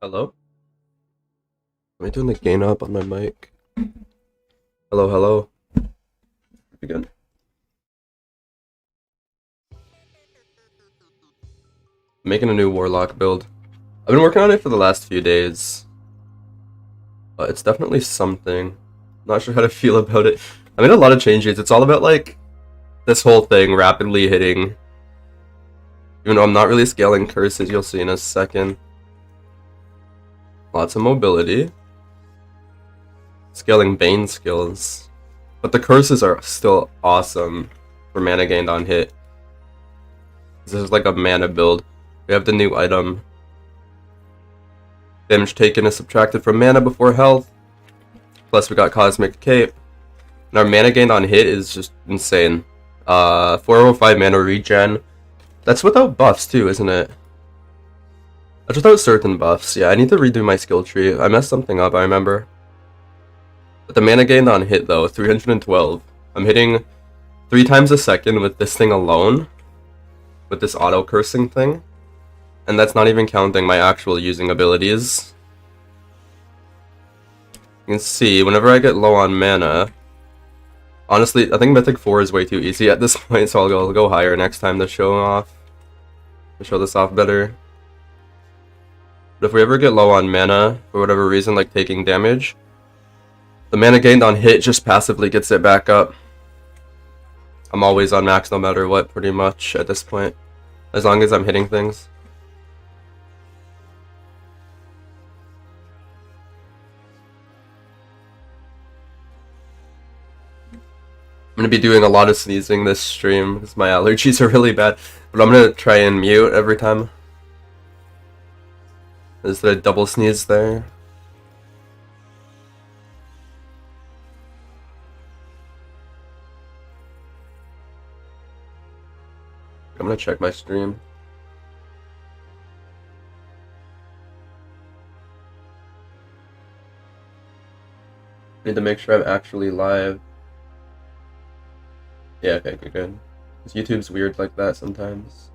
Hello? Am I doing the gain up on my mic? Hello, hello. Begin. Making a new Warlock build. I've been working on it for the last few days. But it's definitely something. Not sure how to feel about it. I made a lot of changes. It's all about, like, this whole thing rapidly hitting. Even though I'm not really scaling curses, you'll see in a second. Lots of mobility. Scaling Bane skills. But the curses are still awesome for mana gained on hit. This is like a mana build. We have the new item. Damage taken is subtracted from mana before health. Plus we got Cosmic Cape. And our mana gained on hit is just insane. 405 mana regen. That's without buffs too, isn't it? That's without certain buffs. Yeah, I need to redo my skill tree. I messed something up, I remember. But the mana gained on hit though, 312. I'm hitting 3 times a second with this thing alone. With this auto cursing thing. And that's not even counting my actual using abilities. You can see, whenever I get low on mana... Honestly, I think Mythic 4 is way too easy at this point, so I'll go higher next time to show off. To show this off better. But if we ever get low on mana, for whatever reason, like taking damage, the mana gained on hit just passively gets it back up. I'm always on max no matter what, pretty much, at this point. As long as I'm hitting things. I'm going to be doing a lot of sneezing this stream because my allergies are really bad. But I'm going to try and mute every time. Is there a double sneeze there? I'm going to check my stream. Need to make sure I'm actually live. Yeah, okay, good. Because YouTube's weird like that sometimes.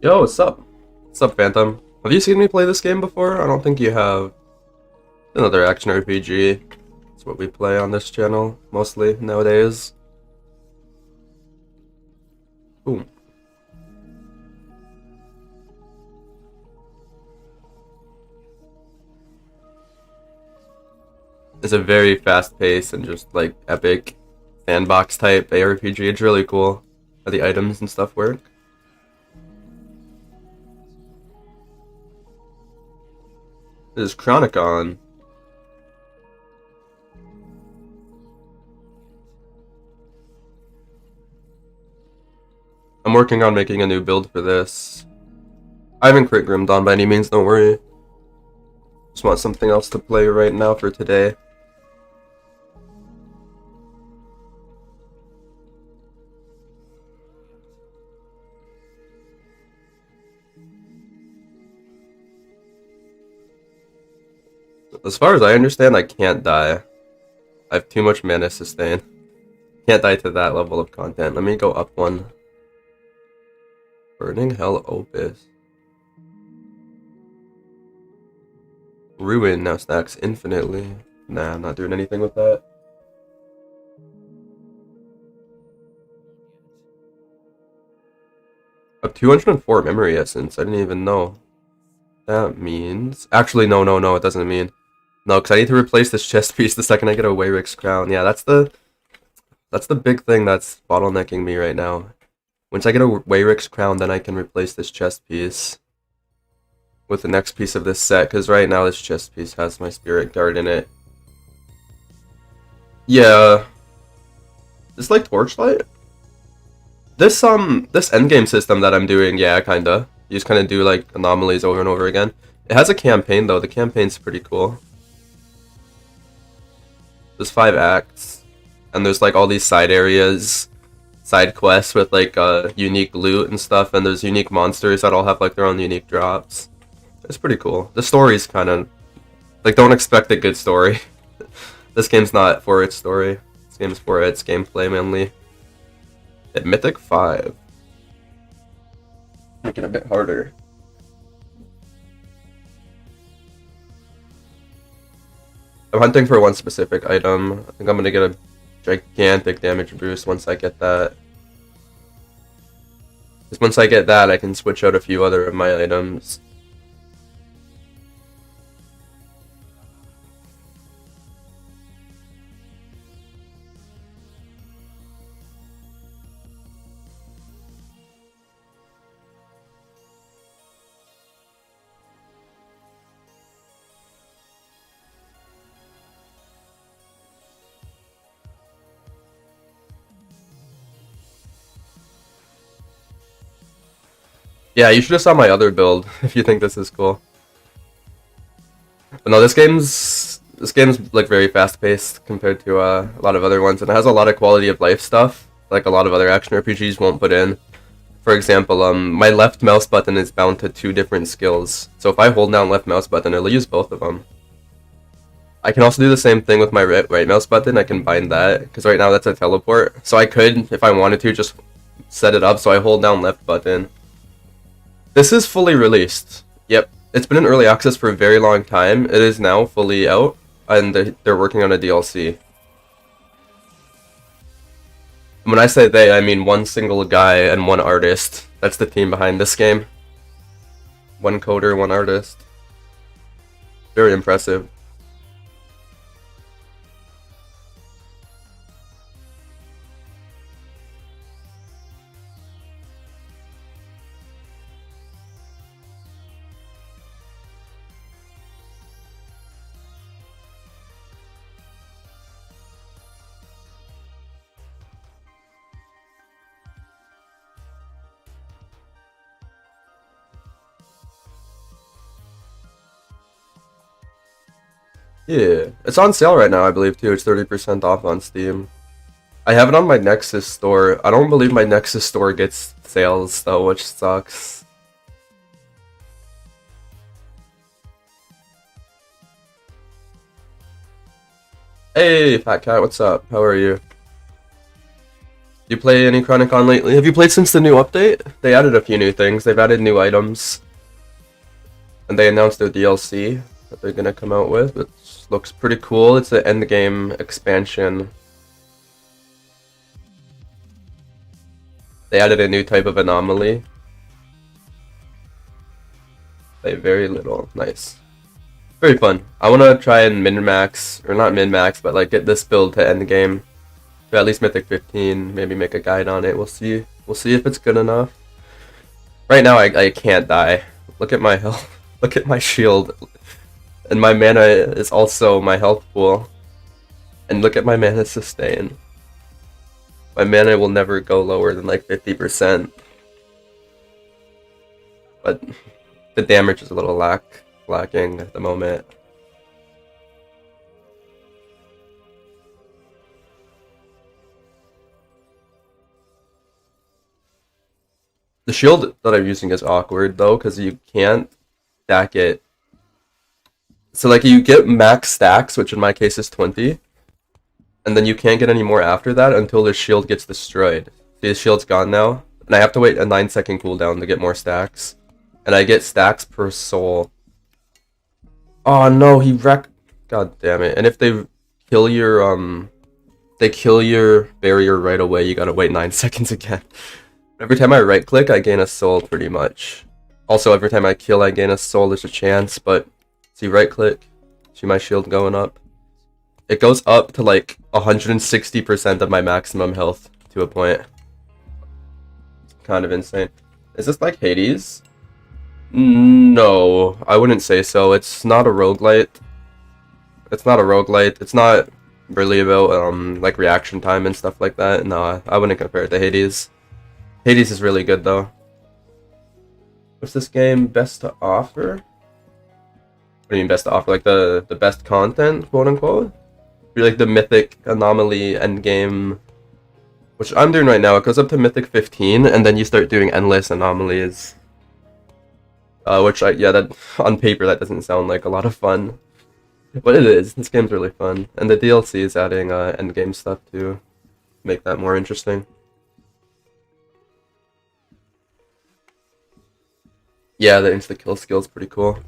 Yo, what's up? What's up, Phantom? Have you seen me play this game before? I don't think you have. Another action RPG. That's what we play on this channel, mostly, nowadays. Boom. It's a very fast-paced and just, like, epic sandbox type ARPG. It's really cool how the items and stuff work. This is Chronicon. I'm working on making a new build for this. I haven't crit grimmed on by any means, don't worry. Just want something else to play right now for today. As far as I understand, I can't die. I have too much mana sustain. Can't die to that level of content. Let me go up one. Burning Hell Opus. Ruin now stacks infinitely. Nah, I'm not doing anything with that. I have 204 memory essence. I didn't even know. That means... Actually, no, it doesn't mean. No, because I need to replace this chest piece the second I get a Wayric's crown. Yeah, that's the big thing that's bottlenecking me right now. Once I get a Wayric's crown, then I can replace this chest piece with the next piece of this set, because right now this chest piece has my Spirit Guard in it. Yeah. It's like Torchlight? This endgame system that I'm doing, yeah, kinda. You just kinda do like anomalies over and over again. It has a campaign though, the campaign's pretty cool. There's 5 acts, and there's like all these side areas, side quests with like unique loot and stuff, and there's unique monsters that all have like their own unique drops. It's pretty cool. The story's kind of like, don't expect a good story. This game's not for its story. This game's for its gameplay mainly. At Mythic 5. Make it a bit harder. I'm hunting for one specific item. I think I'm gonna get a gigantic damage boost once I get that. Because once I get that, I can switch out a few other of my items. Yeah, you should have saw my other build if you think this is cool. But no, this game's like very fast paced compared to a lot of other ones, and it has a lot of quality of life stuff like a lot of other action RPGs won't put in. For example, my left mouse button is bound to 2 different skills, so if I hold down left mouse button, it'll use both of them. I can also do the same thing with my right mouse button. I can bind that, because right now that's a teleport. So I could, if I wanted to, just set it up so I hold down left button. This is fully released. Yep, it's been in early access for a very long time. It is now fully out, and they're working on a DLC. And when I say they, I mean one single guy and one artist. That's the team behind this game. One coder, one artist. Very impressive. Yeah, it's on sale right now, I believe, too. It's 30% off on Steam. I have it on my Nexus store. I don't believe my Nexus store gets sales, though, which sucks. Hey, Fat Cat, what's up? How are you? You play any Chronicon lately? Have you played since the new update? They added a few new things. They've added new items. And they announced their DLC that they're gonna come out with, which looks pretty cool. It's an endgame expansion. They added a new type of anomaly. Play very little. Nice. Very fun. I wanna try and min-max, or not min-max, but like get this build to endgame. To at least Mythic 15, maybe make a guide on it. We'll see. We'll see if it's good enough. Right now I can't die. Look at my health. Look at my shield. And my mana is also my health pool. And look at my mana sustain. My mana will never go lower than like 50%. But The damage is a little lacking at the moment. The shield that I'm using is awkward though, because you can't stack it. So like you get max stacks, which in my case is 20, and then you can't get any more after that until the shield gets destroyed. See, the shield's gone now, and I have to wait a 9-second cooldown to get more stacks. And I get stacks per soul. Oh no, he wrecked. God damn it! And if they kill your barrier right away, you gotta wait 9 seconds again. Every time I right click, I gain a soul pretty much. Also, every time I kill, I gain a soul. There's a chance, but see, right click, see my shield going up. It goes up to like 160% of my maximum health to a point. It's kind of insane. Is this like Hades? No, I wouldn't say so. It's not a roguelite. It's not a roguelite. It's not really about like reaction time and stuff like that. No, I wouldn't compare it to Hades. Hades is really good though. What's this game best to offer? What do you mean best to offer? Like the best content, quote unquote? You're like the mythic anomaly endgame, which I'm doing right now. It goes up to mythic 15, and then you start doing endless anomalies. That on paper that doesn't sound like a lot of fun, but it is. This game's really fun, and the DLC is adding endgame stuff to make that more interesting. Yeah, the insta kill skill is pretty cool.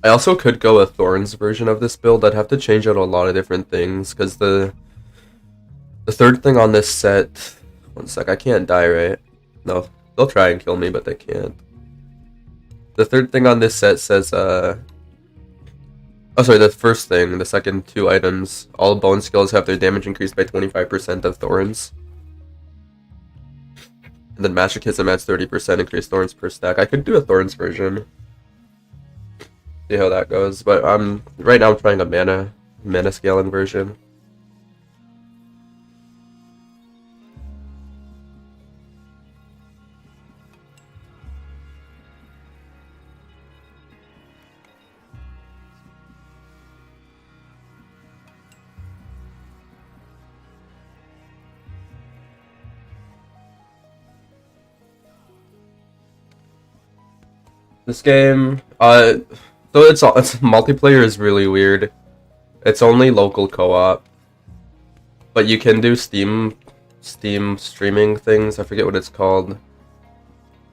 I also could go a Thorns version of this build. I'd have to change out a lot of different things because the third thing on this set. One sec, I can't die, right? No, they'll try and kill me, but they can't. The third thing on this set says oh sorry, the first thing, the second two items, all bone skills have their damage increased by 25% of Thorns. And then Masochism adds 30% increased Thorns per stack. I could do a Thorns version. See how that goes, but right now I'm trying a mana scaling version. This game, so it's multiplayer is really weird. It's only local co-op, but you can do Steam streaming things. I forget what it's called.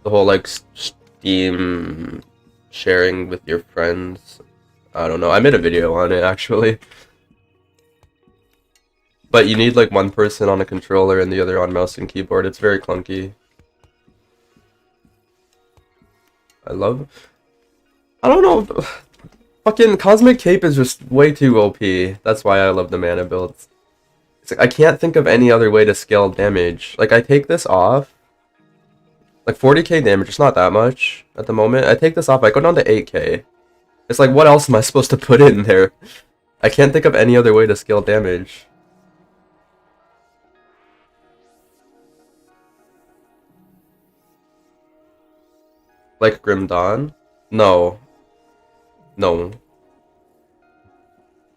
The whole like Steam sharing with your friends. I don't know. I made a video on it actually. But you need like one person on a controller and the other on mouse and keyboard. It's very clunky. I don't know. Fucking Cosmic Cape is just way too OP. That's why I love the mana builds. It's like I can't think of any other way to scale damage. Like I take this off. Like 40k damage, it's not that much at the moment. I take this off, I go down to 8k. It's like, what else am I supposed to put in there? I can't think of any other way to scale damage. Like Grim Dawn? No. No.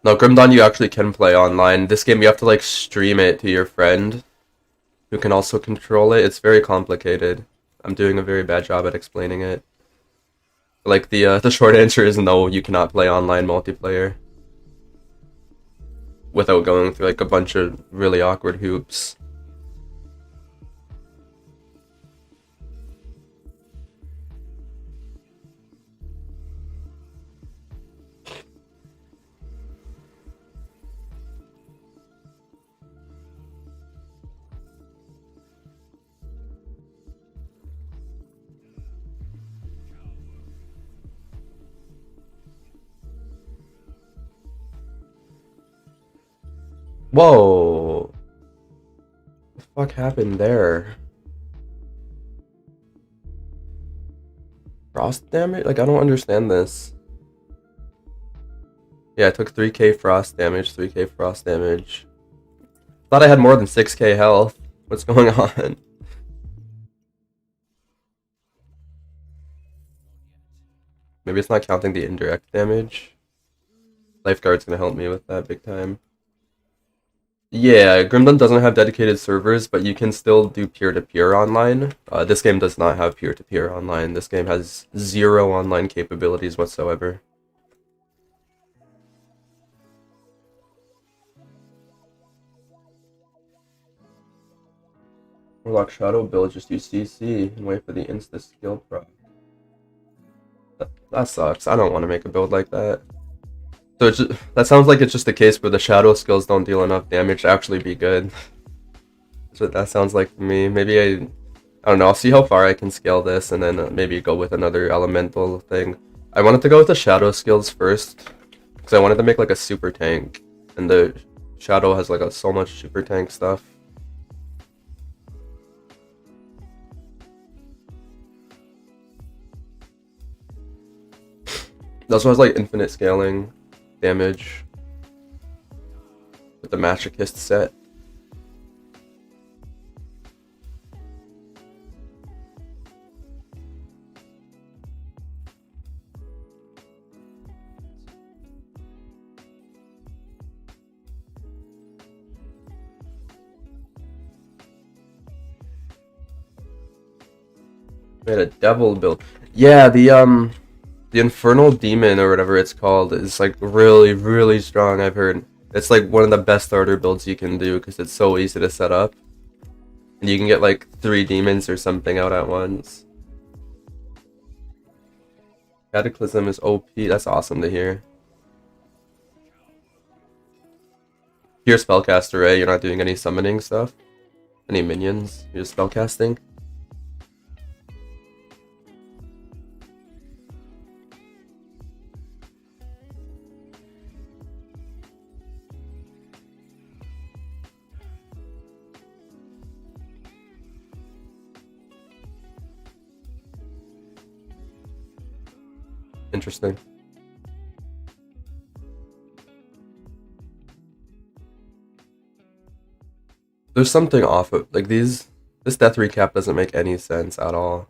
No, Grim Dawn you actually can play online. This game you have to like stream it to your friend who can also control it. It's very complicated. I'm doing a very bad job at explaining it. Like the short answer is no, you cannot play online multiplayer without going through like a bunch of really awkward hoops. Whoa! What the fuck happened there? Frost damage? Like, I don't understand this. Yeah, I took 3k frost damage, 3k frost damage. Thought I had more than 6k health. What's going on? Maybe it's not counting the indirect damage. Lifeguard's gonna help me with that big time. Yeah, Grimdon doesn't have dedicated servers, but you can still do peer-to-peer online. This game does not have peer-to-peer online. This game has zero online capabilities whatsoever. Warlock Shadow build, just use CC and wait for the insta skill proc. That sucks. I don't want to make a build like that. So that sounds like it's just the case where the shadow skills don't deal enough damage to actually be good. That's what that sounds like to me. Maybe I don't know. I'll see how far I can scale this, and then maybe go with another elemental thing. I wanted to go with the shadow skills first, because I wanted to make like a super tank, and the shadow has like so much super tank stuff. It also has like infinite scaling damage with the Masochist set. Made a devil build. Yeah, the Infernal Demon or whatever it's called is like really, really strong, I've heard. It's like one of the best starter builds you can do because it's so easy to set up. And you can get like 3 demons or something out at once. Cataclysm is OP, that's awesome to hear. You're spellcaster, right? You're not doing any summoning stuff? Any minions? You're just spellcasting? Interesting. There's something off of like this death recap doesn't make any sense at all.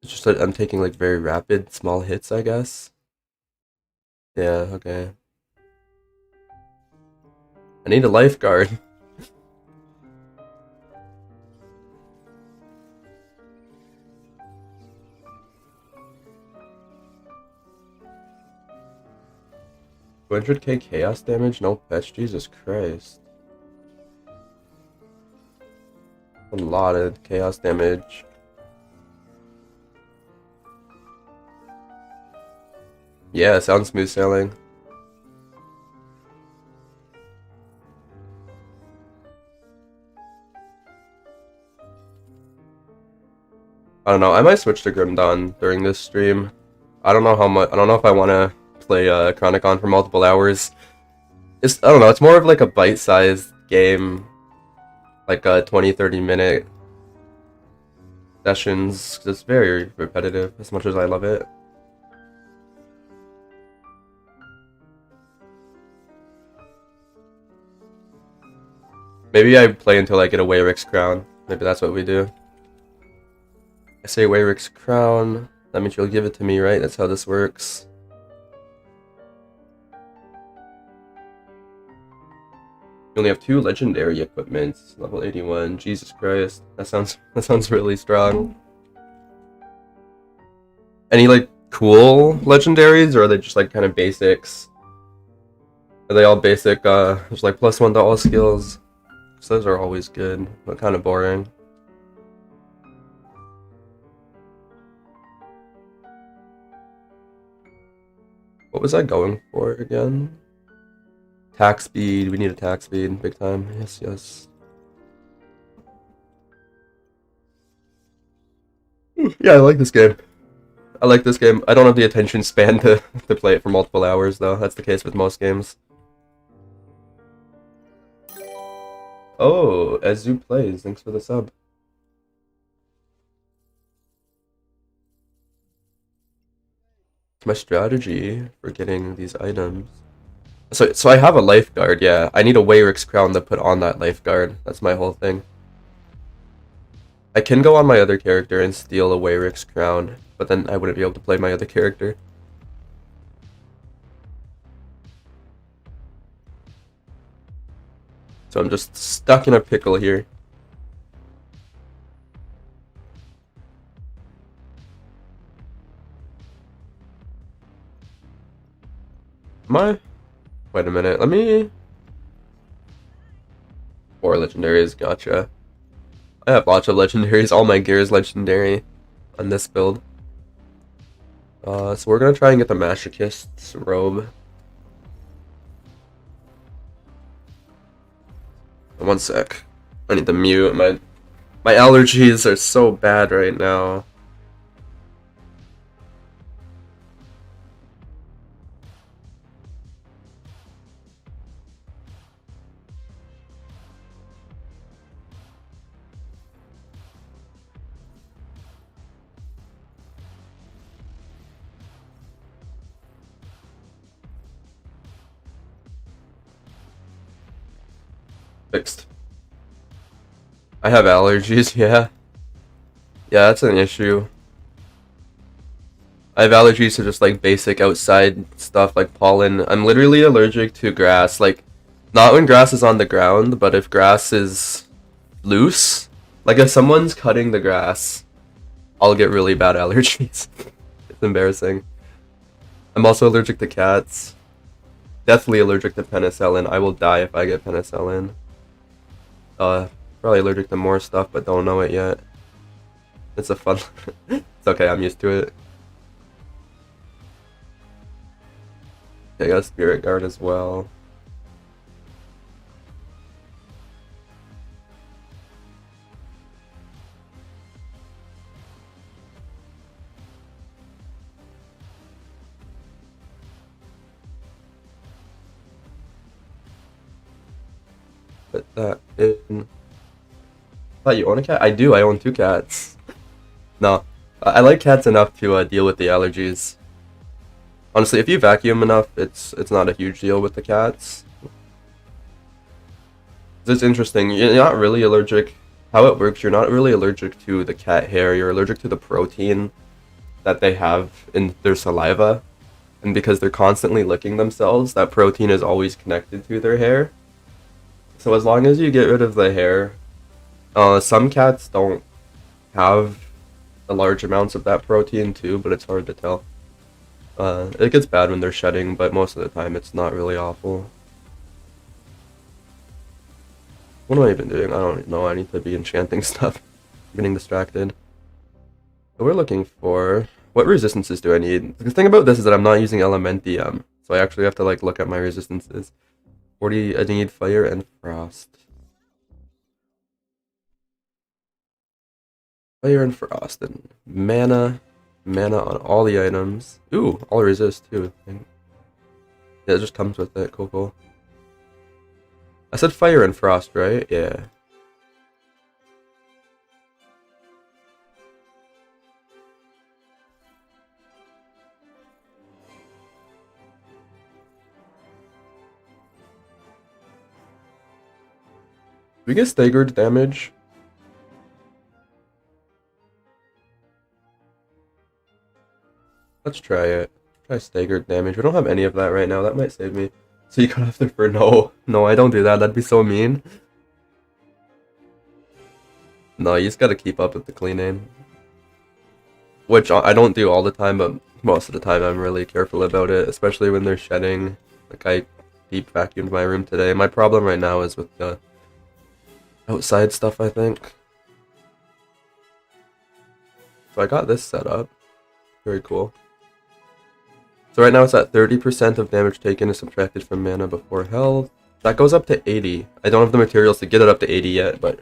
It's just that I'm taking like very rapid small hits, I guess. Yeah, okay. I need a lifeguard. $200k chaos damage? No fetch, Jesus Christ. A lot of chaos damage. Yeah, sounds smooth sailing. I don't know, I might switch to Grim Dawn during this stream. I don't know how much, I don't know if I want to play Chronicon for multiple hours. I don't know, it's more of like a bite-sized game. Like 20-30 minute sessions. It's very repetitive as much as I love it. Maybe I play until I get a Wayrix crown. Maybe that's what we do. I say Wayrix crown, that means you'll give it to me, right? That's how this works. You only have 2 legendary equipments, level 81. Jesus Christ, that sounds really strong. Any like cool legendaries, or are they just like kind of basics? Are they all basic? Just like +1 to all skills. So those are always good, but kind of boring. What was I going for again? Attack speed. We need attack speed, big time. Yes, yes. Yeah, I like this game. I like this game. I don't have the attention span to play it for multiple hours, though. That's the case with most games. Oh, Ezu plays. Thanks for the sub. My strategy for getting these items. So I have a lifeguard, yeah. I need a Wayrix crown to put on that lifeguard. That's my whole thing. I can go on my other character and steal a Wayrix crown, but then I wouldn't be able to play my other character. So I'm just stuck in a pickle here. Wait a minute, let me... 4 legendaries, gotcha. I have lots of legendaries, all my gear is legendary on this build. So we're gonna try and get the Masochist's robe. One sec. I need to mute. My allergies are so bad right now. Fixed. I have allergies, yeah. Yeah, that's an issue. I have allergies to just like basic outside stuff like pollen. I'm literally allergic to grass. Like, not when grass is on the ground, but if grass is loose. Like if someone's cutting the grass, I'll get really bad allergies. It's embarrassing. I'm also allergic to cats. Deathly allergic to penicillin. I will die if I get penicillin. Probably allergic to more stuff, but don't know it yet. It's a fun... It's okay, I'm used to it. Okay, I got a spirit guard as well. Put that in. Thought you own a cat? I do, I own 2 cats. No, I like cats enough to deal with the allergies. Honestly, if you vacuum enough, it's not a huge deal with the cats. It's interesting, you're not really allergic. How it works, you're not really allergic to the cat hair, you're allergic to the protein that they have in their saliva. And because they're constantly licking themselves, that protein is always connected to their hair. So as long as you get rid of the hair, some cats don't have the large amounts of that protein too, but it's hard to tell. It gets bad when they're shedding, but most of the time it's not really awful. What am I even doing? I don't know. I need to be enchanting stuff. I'm getting distracted. So we're looking for... What resistances do I need? The thing about this is that I'm not using Elementium, so I actually have to like look at my resistances. 40, I need fire and frost. Fire and frost and mana. Mana on all the items. Ooh, all resist too. Yeah, it just comes with it. Cool, cool. I said fire and frost, right? Yeah. Do we get staggered damage? Let's try it. Try staggered damage. We don't have any of that right now. That might save me. So you cut off their fur? No. No, I don't do that. That'd be so mean. No, you just gotta keep up with the cleaning. Which I don't do all the time, but most of the time I'm really careful about it. Especially when they're shedding. Like I deep vacuumed my room today. My problem right now is with the outside stuff, I think. So I got this set up. Very cool. So right now it's at 30% of damage taken is subtracted from mana before health. That goes up to 80. I don't have the materials to get it up to 80 yet, but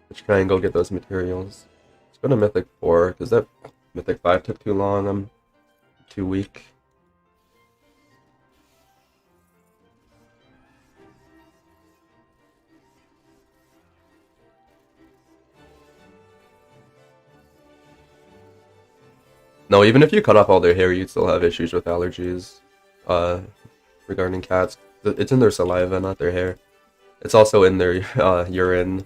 let's try and go get those materials. Let's go to Mythic 4, because that Mythic 5 took too long. I'm too weak. No, even if you cut off all their hair, you'd still have issues with allergies regarding cats. It's in their saliva, not their hair. It's also in their urine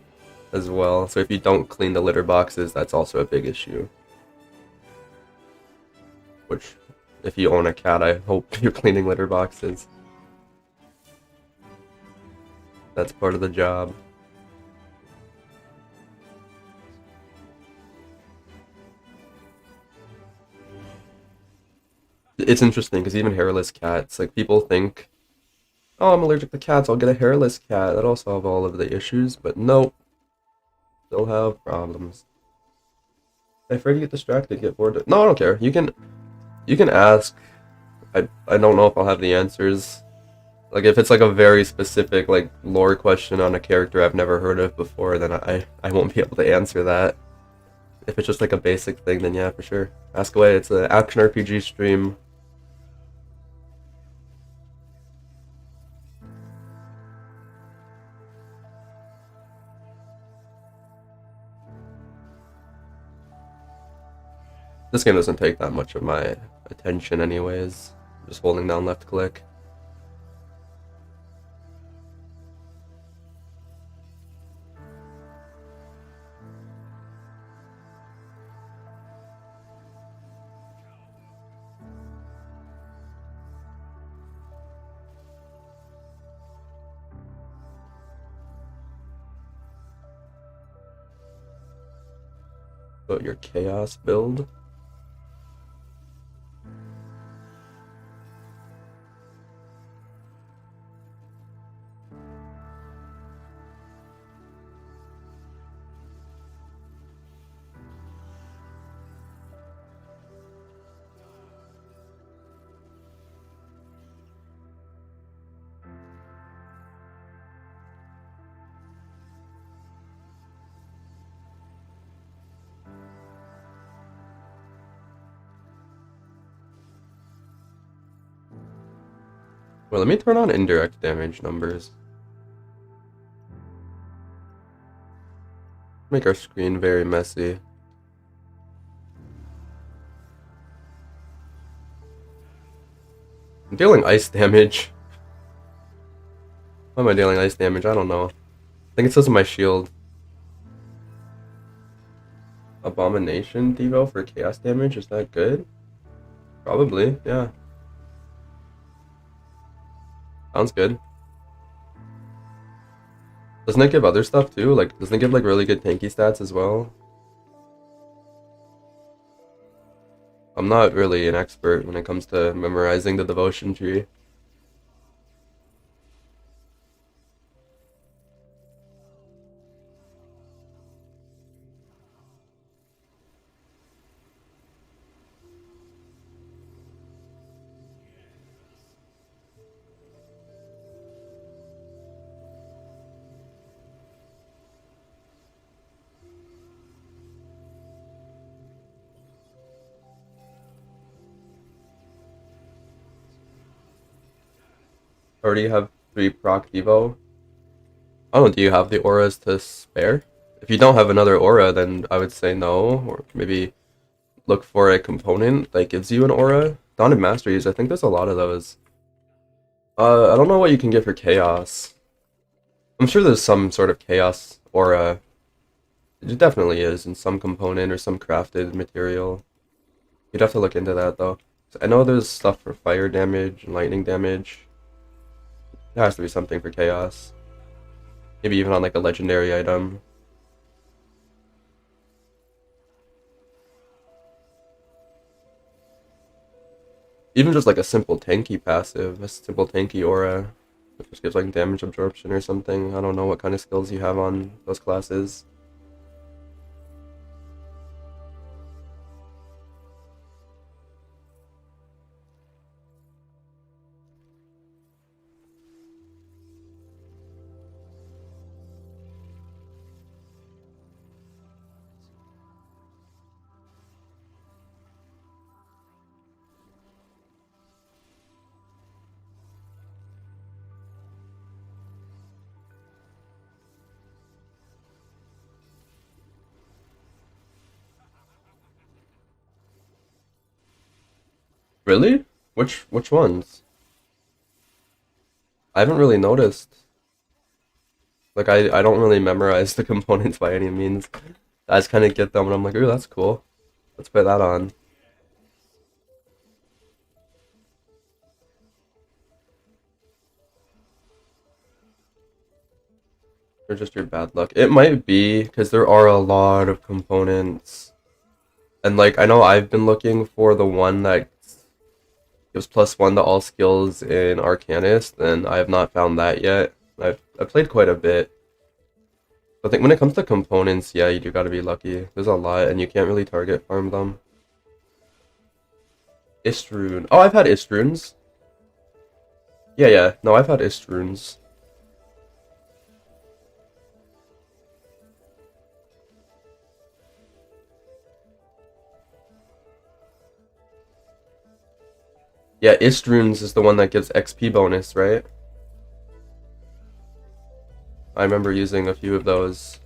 as well. So if you don't clean the litter boxes, that's also a big issue. Which, if you own a cat, I hope you're cleaning litter boxes. That's part of the job. It's interesting because even hairless cats, like people think, oh, I'm allergic to cats, I'll get a hairless cat. That'll solve all of the issues, but nope, still have problems. I'm afraid you get distracted, get bored. No, I don't care. You can ask. I don't know if I'll have the answers. Like if it's like a very specific like lore question on a character I've never heard of before, then I won't be able to answer that. If it's just like a basic thing, then yeah, for sure. Ask away. It's an action RPG stream. This game doesn't take that much of my attention anyways. Just holding down left click. About your chaos build. Well, let me turn on indirect damage numbers. Make our screen very messy. I'm dealing ice damage. Why am I dealing ice damage? I don't know. I think it says in my shield. Abomination devo for chaos damage, is that good? Probably, yeah. Sounds good. Doesn't it give other stuff too? Like, doesn't it give like really good tanky stats as well? I'm not really an expert when it comes to memorizing the devotion tree. Already have 3 proc devo. I don't know, do you have the auras to spare? If you don't have another aura, then I would say no, or maybe look for a component that gives you an aura. Dawn of Masteries, I think there's a lot of those. I don't know what you can get for chaos. I'm sure there's some sort of chaos aura. It definitely is in some component or some crafted material. You'd have to look into that though. So I know there's stuff for fire damage and lightning damage. There has to be something for chaos. Maybe even on like a legendary item. Even just like a simple tanky passive, a simple tanky aura, which just gives like damage absorption or something. I don't know what kind of skills you have on those classes. Really? Which ones? I haven't really noticed. Like, I don't really memorize the components by any means. I just kind of get them and I'm like, ooh, that's cool. Let's put that on. Or just your bad luck. It might be, because there are a lot of components. And, like, I know I've been looking for the one that gives +1 to all skills in Arcanist, and I have not found that yet. I've played quite a bit. I think when it comes to components, yeah, you do gotta be lucky. There's a lot, and you can't really target farm them. Istrune. Oh, I've had Istrunes. Yeah, yeah. No, I've had Istrunes. Yeah, Istrunes is the one that gives XP bonus, right? I remember using a few of those.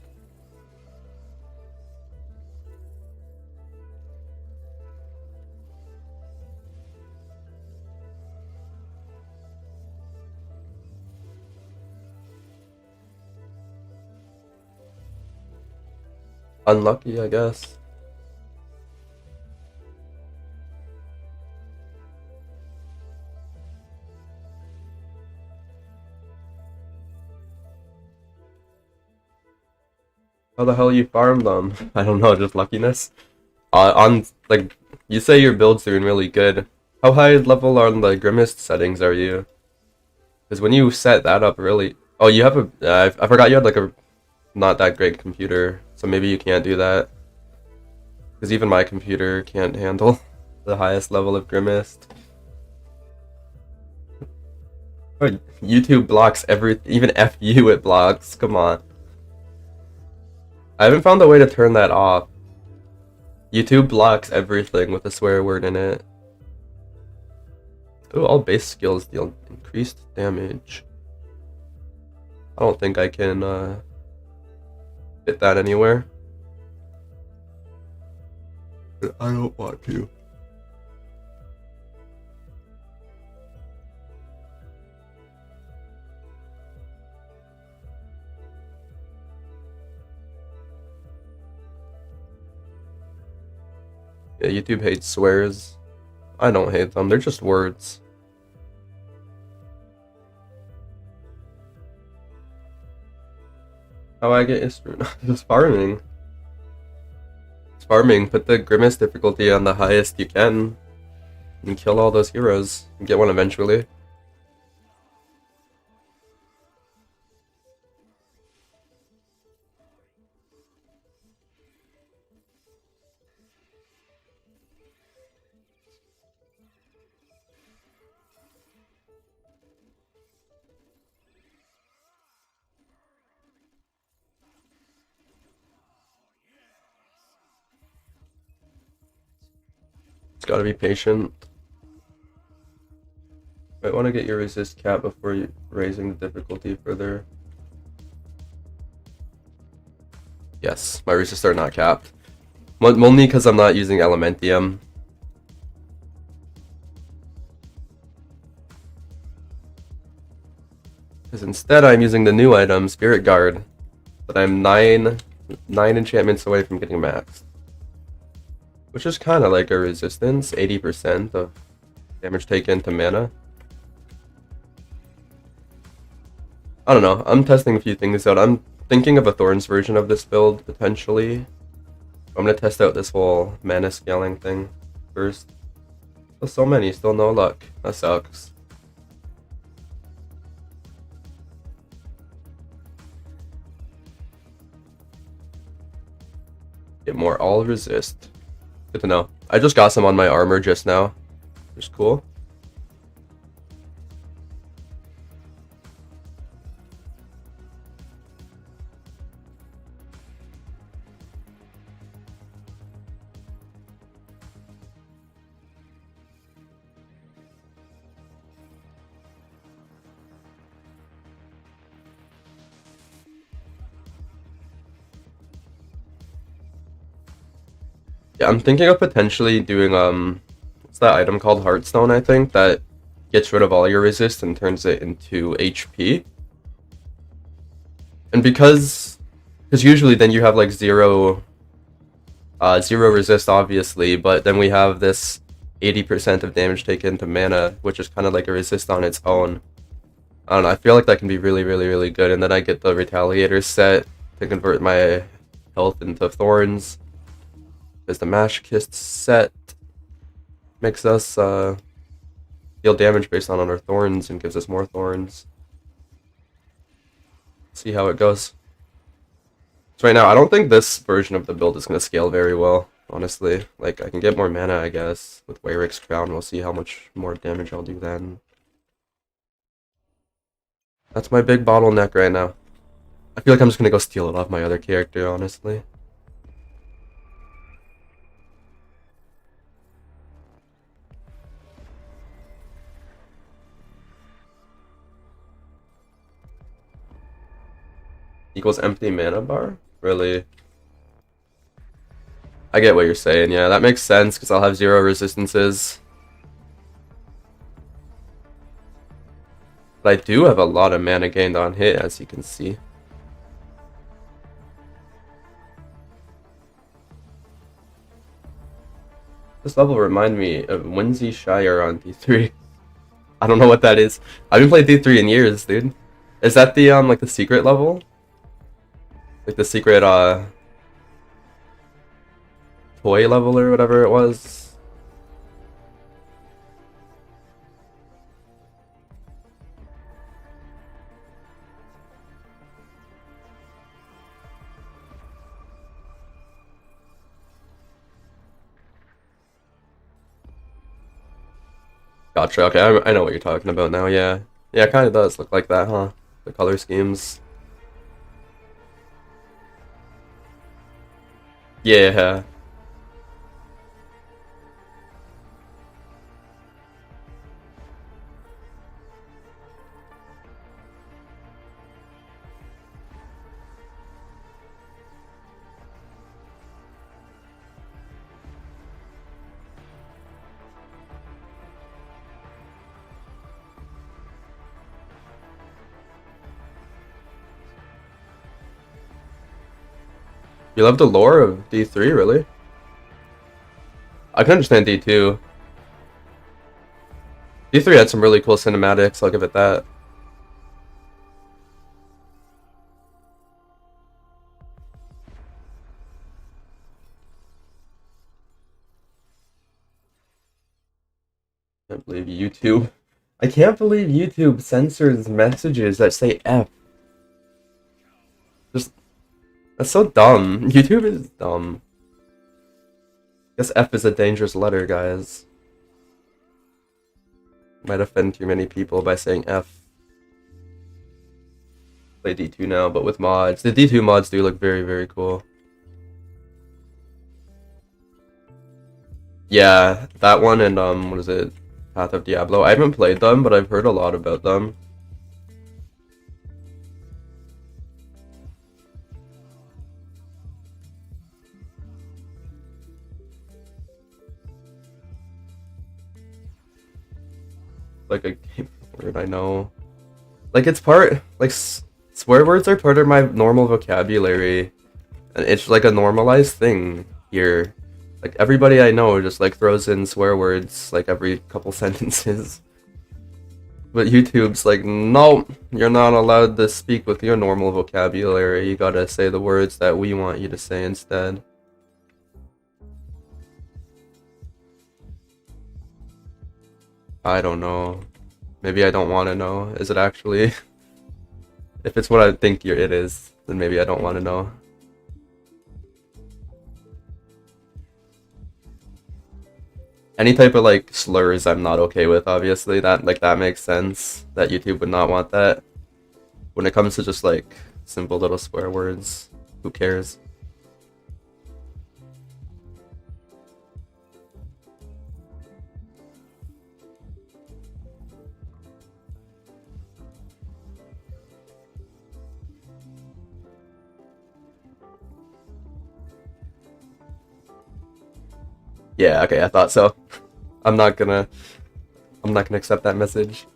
Unlucky, I guess. How the hell you farm them? I don't know, just luckiness. Like, you say your build's doing really good. How high level on the Grimace settings are you? Because when you set that up, really... Oh, you have a... I forgot you had, like, a not that great computer, so maybe you can't do that. Because even my computer can't handle the highest level of Grimace. YouTube blocks even FU it blocks, come on. I haven't found a way to turn that off. YouTube blocks everything with a swear word in it. Ooh, all base skills deal increased damage. I don't think I can fit that anywhere. I don't want to. Yeah, YouTube hates swears. I don't hate them, they're just words. How I get Istrune? Just farming. Just farming, put the Grimace difficulty on the highest you can. And kill all those heroes. And get one eventually. Just gotta be patient. Might want to get your resist cap before you raising the difficulty further. Yes, my resists are not capped. Only because I'm not using Elementium. Because instead I'm using the new item, Spirit Guard. But I'm 9 enchantments away from getting maxed. Which is kind of like a resistance, 80% of damage taken to mana. I don't know, I'm testing a few things out. I'm thinking of a Thorns version of this build, potentially. I'm gonna test out this whole mana scaling thing first. So many, still no luck. That sucks. Get more all resist. Good to know. I just got some on my armor just now. Which is cool. Yeah, I'm thinking of potentially doing what's that item called? Heartstone, I think, that gets rid of all your resist and turns it into HP. And because usually then you have like zero resist, obviously, but then we have this 80% of damage taken to mana, which is kind of like a resist on its own. I don't know, I feel like that can be really, really, really good. And then I get the Retaliator set to convert my health into thorns. There's the Masochist set. Makes us deal damage based on our thorns and gives us more thorns. See how it goes. So right now, I don't think this version of the build is going to scale very well, honestly. Like, I can get more mana, I guess, with Wayric's Crown. We'll see how much more damage I'll do then. That's my big bottleneck right now. I feel like I'm just going to go steal it off my other character, honestly. Equals empty mana bar? Really? I get what you're saying, yeah, that makes sense, because I'll have 0 resistances. But I do have a lot of mana gained on hit, as you can see. This level reminds me of Windsey Shire on D3. I don't know what that is. I haven't played D3 in years, dude. Is that the, like the secret level? Like the secret, toy level or whatever it was? Gotcha, okay, I know what you're talking about now, yeah. Yeah, it kind of does look like that, huh? The color schemes. Yeah. You love the lore of D3, really? I can understand D2. D3 had some really cool cinematics, I'll give it that. Can't believe YouTube. I can't believe YouTube censors messages that say F. Just, that's so dumb. YouTube is dumb. Guess F is a dangerous letter, guys. Might offend too many people by saying F. Play D2 now, but with mods. The D2 mods do look very, very cool. Yeah, that one and what is it? Path of Diablo. I haven't played them, but I've heard a lot about them. Like a game word, I know. Like it's part, like swear words are part of my normal vocabulary, and it's like a normalized thing here. Like everybody I know just like throws in swear words like every couple sentences. But YouTube's like, no, you're not allowed to speak with your normal vocabulary. You gotta say the words that we want you to say instead. I don't know. Maybe I don't want to know. Is it actually? If it's what I think it is, then maybe I don't want to know. Any type of like slurs I'm not okay with, obviously. That makes sense. That YouTube would not want that. When it comes to just like simple little swear words, who cares? Yeah, okay, I thought so. I'm not gonna I'm not gonna accept that message.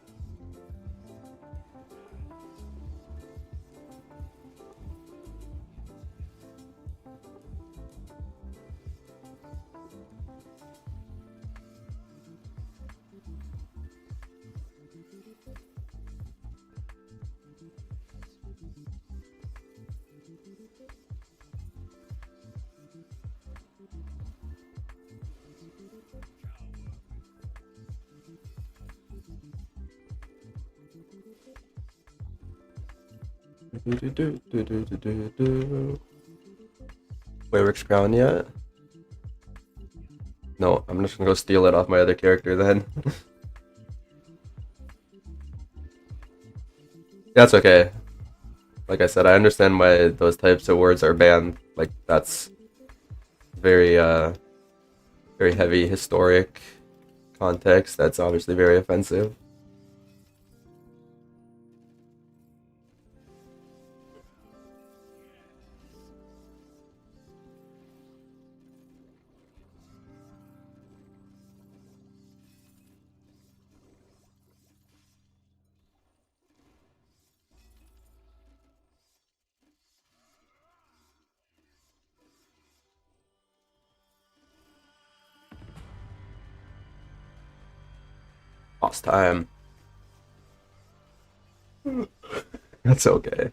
Warwick's crown yet? No, I'm just gonna go steal it off my other character then. That's okay. Like I said, I understand why those types of words are banned. Like, that's very, very heavy historic context. That's obviously very offensive. Lost time. That's okay.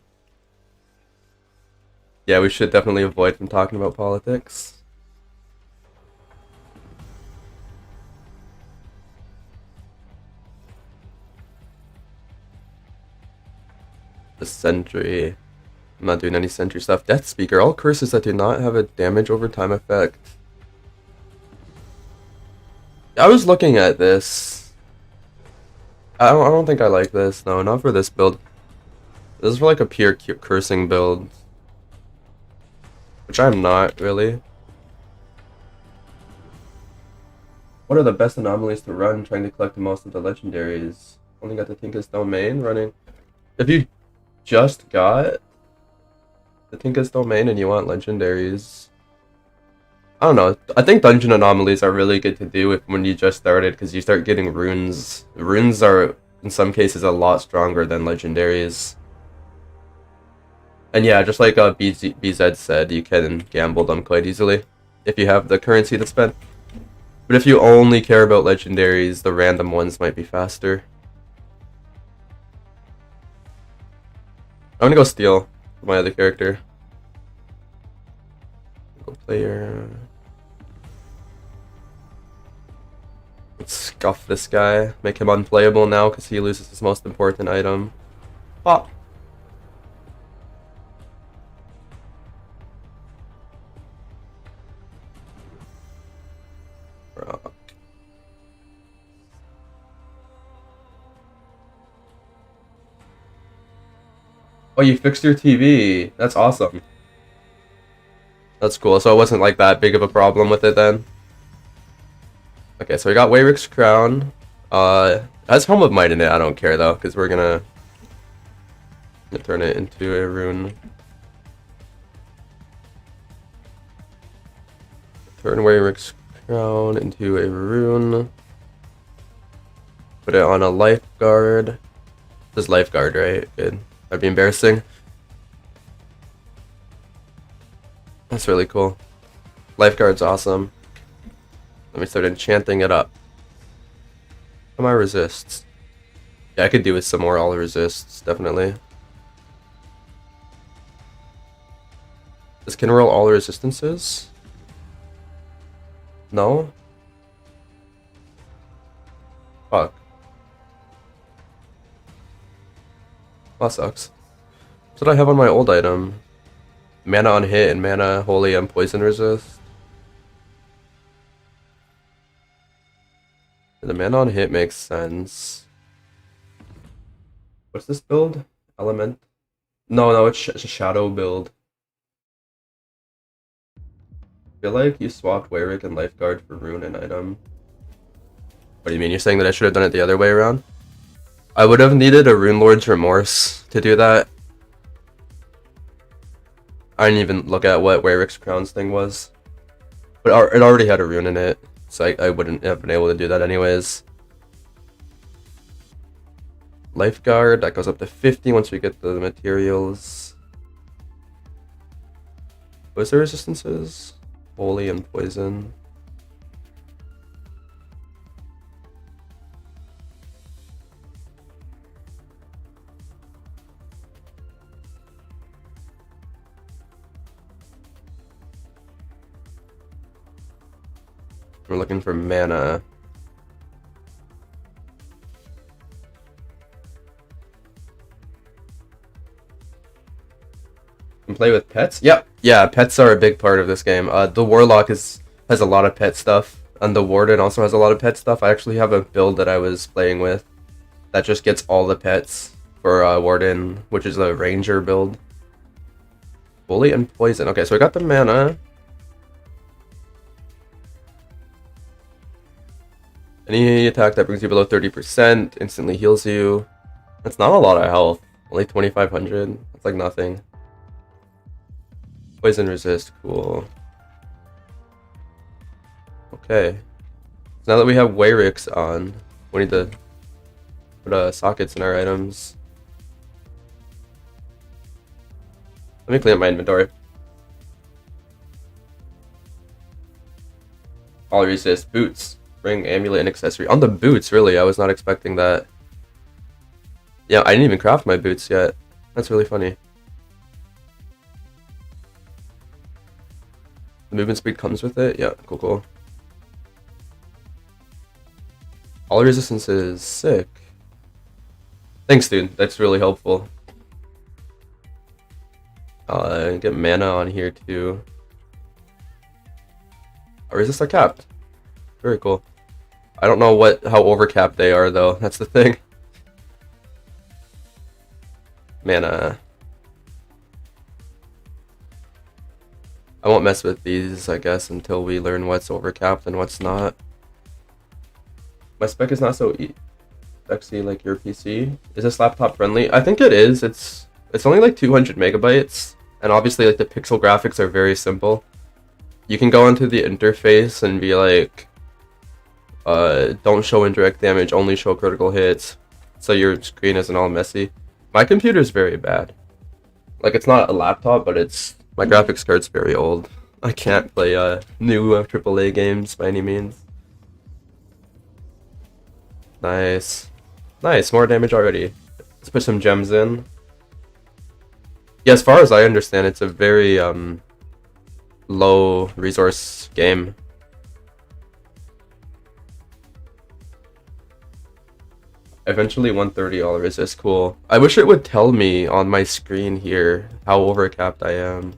Yeah, we should definitely avoid from talking about politics. The sentry. I'm not doing any sentry stuff. Death Speaker. All curses that do not have a damage over time effect. I was looking at this. I don't think I like this. No, not for this build. This is for like a pure cursing build. Which I'm not, really. What are the best anomalies to run trying to collect the most of the legendaries? Only got the Tinker's Domain running. If you just got the Tinker's Domain and you want legendaries, I don't know. I think dungeon anomalies are really good to do when you just started, because you start getting runes. Runes are, in some cases, a lot stronger than legendaries. And yeah, just like BZ said, you can gamble them quite easily if you have the currency to spend. But if you only care about legendaries, the random ones might be faster. I'm gonna go steal my other character. Go player. Let's scuff this guy. Make him unplayable now because he loses his most important item. Pop. Rock. Oh, you fixed your TV. That's awesome. That's cool. So it wasn't like that big of a problem with it then. Okay, so we got Warwick's crown. It has Helm of Might in it. I don't care though, because we're gonna turn it into a rune. Turn Warwick's crown into a rune. Put it on a lifeguard. This is lifeguard, right? Good. That'd be embarrassing. That's really cool. Lifeguard's awesome. Let me start enchanting it up. How am I resists? Yeah, I could do with some more all resists, definitely. This can roll all resistances? No? Fuck. That sucks. What did I have on my old item? Mana on hit and mana holy and poison resist. The mana on hit makes sense. What's this build? Element? No, it's a shadow build. I feel like you swapped Warwick and Lifeguard for rune and item. What do you mean? You're saying that I should have done it the other way around? I would have needed a Rune Lord's Remorse to do that. I didn't even look at what Warwick's Crown's thing was. But it already had a rune in it, so I wouldn't have been able to do that anyways. Lifeguard, that goes up to 50 once we get the materials. What's the resistances? Holy and poison. We're looking for mana. Can play with pets? Yep. Yeah, pets are a big part of this game. The Warlock has a lot of pet stuff, and the Warden also has a lot of pet stuff. I actually have a build that I was playing with that just gets all the pets for Warden, which is a Ranger build. Bully and Poison. Okay, so I got the mana. Any attack that brings you below 30% instantly heals you. That's not a lot of health. Only 2,500. That's like nothing. Poison resist, cool. Okay. So now that we have Wayrix on, we need to put sockets in our items. Let me clean up my inventory. All resist, boots. Ring, amulet, and accessory. On the boots, really, I was not expecting that. Yeah, I didn't even craft my boots yet. That's really funny. The movement speed comes with it? Yeah, cool, cool. All resistance is sick. Thanks, dude. That's really helpful. Get mana on here, too. Our resists are capped. Very cool. I don't know how overcapped they are though. That's the thing. Mana. I won't mess with these, I guess, until we learn what's overcapped and what's not. My spec is not so sexy like your PC. Is this laptop friendly? I think it is. It's only like 200 megabytes, and obviously like the pixel graphics are very simple. You can go into the interface and be like, don't show indirect damage, only show critical hits, so your screen isn't all messy. My computer's very bad. Like, it's not a laptop, but my graphics card's very old. I can't play new AAA games by any means. Nice. Nice, more damage already. Let's put some gems in. Yeah, as far as I understand, it's a very low resource game. Eventually 130 all resist, cool. I wish it would tell me on my screen here how overcapped I am.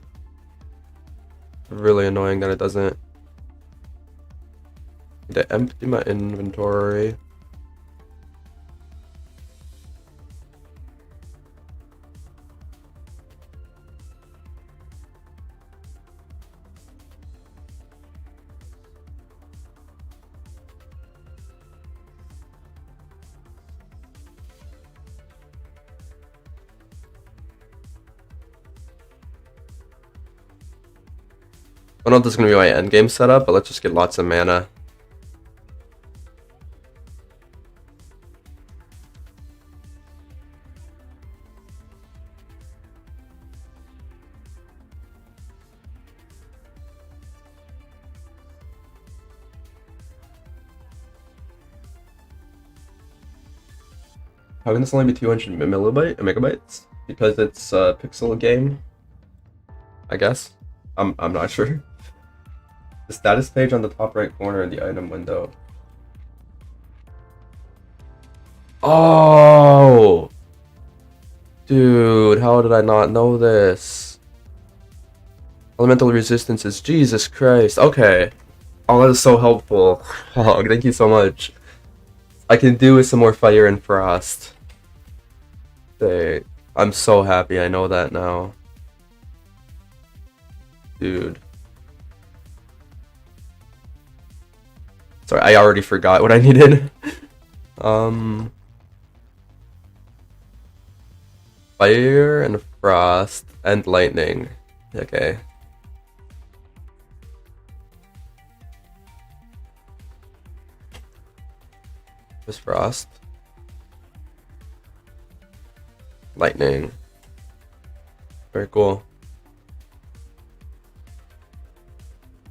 Really annoying that it doesn't. Need to empty my inventory. I don't know if this is going to be my endgame setup, but let's just get lots of mana. How can this only be 200 megabytes? Because it's a pixel game, I guess. I'm not sure. The status page on the top right corner in the item window. Oh! Dude, how did I not know this? Elemental resistances, Jesus Christ. Okay. Oh, that is so helpful. Oh, thank you so much. I can do with some more fire and frost. Dang. I'm so happy I know that now. Dude. Sorry, I already forgot what I needed. Fire and frost and lightning. Okay. Just frost. Lightning. Very cool.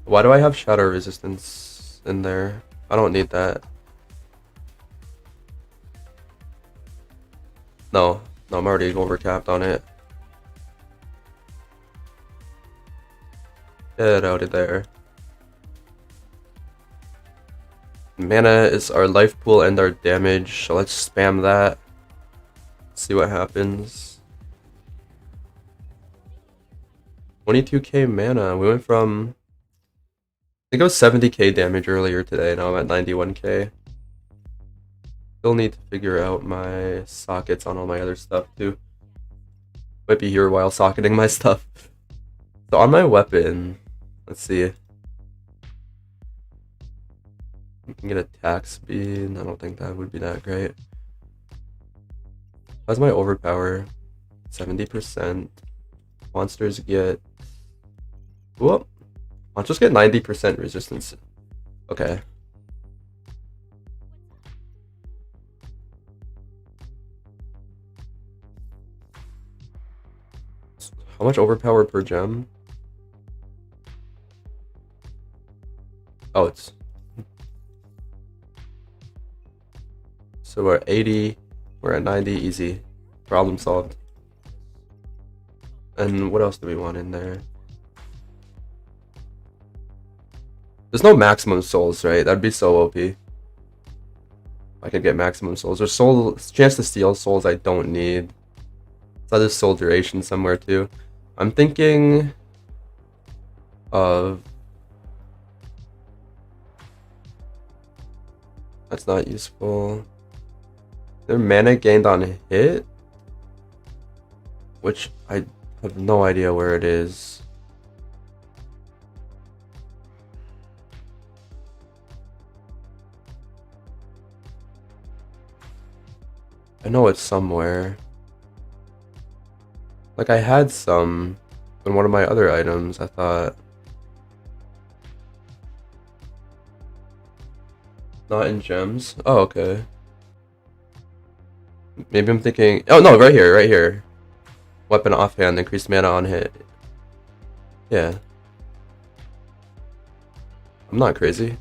Why do I have shadow resistance in there? I don't need that. No, I'm already overcapped on it. Get out of there. Mana is our life pool and our damage, so let's spam that. See what happens. 22k mana. We went from, I think it was 70k damage earlier today. Now I'm at 91k. Still need to figure out my sockets on all my other stuff too. Might be here while socketing my stuff. So on my weapon, let's see. I can get attack speed. I don't think that would be that great. How's my overpower? 70%. Monsters get... Whoop. Monsters get 90% resistance. Okay. How much overpower per gem? Oh, it's... So we're at 80, we're at 90, easy. Problem solved. And what else do we want in there? There's no maximum souls, right? That'd be so OP. I could get maximum souls. There's soul chance to steal souls I don't need. So there's soul duration somewhere too. I'm thinking of... That's not useful. Their mana gained on hit, which I have no idea where it is. I know it's somewhere. Like I had some in one of my other items, I thought. Not in gems? Oh, okay. Maybe I'm thinking... Oh, no, right here, right here. Weapon offhand, increased mana on hit. Yeah. I'm not crazy.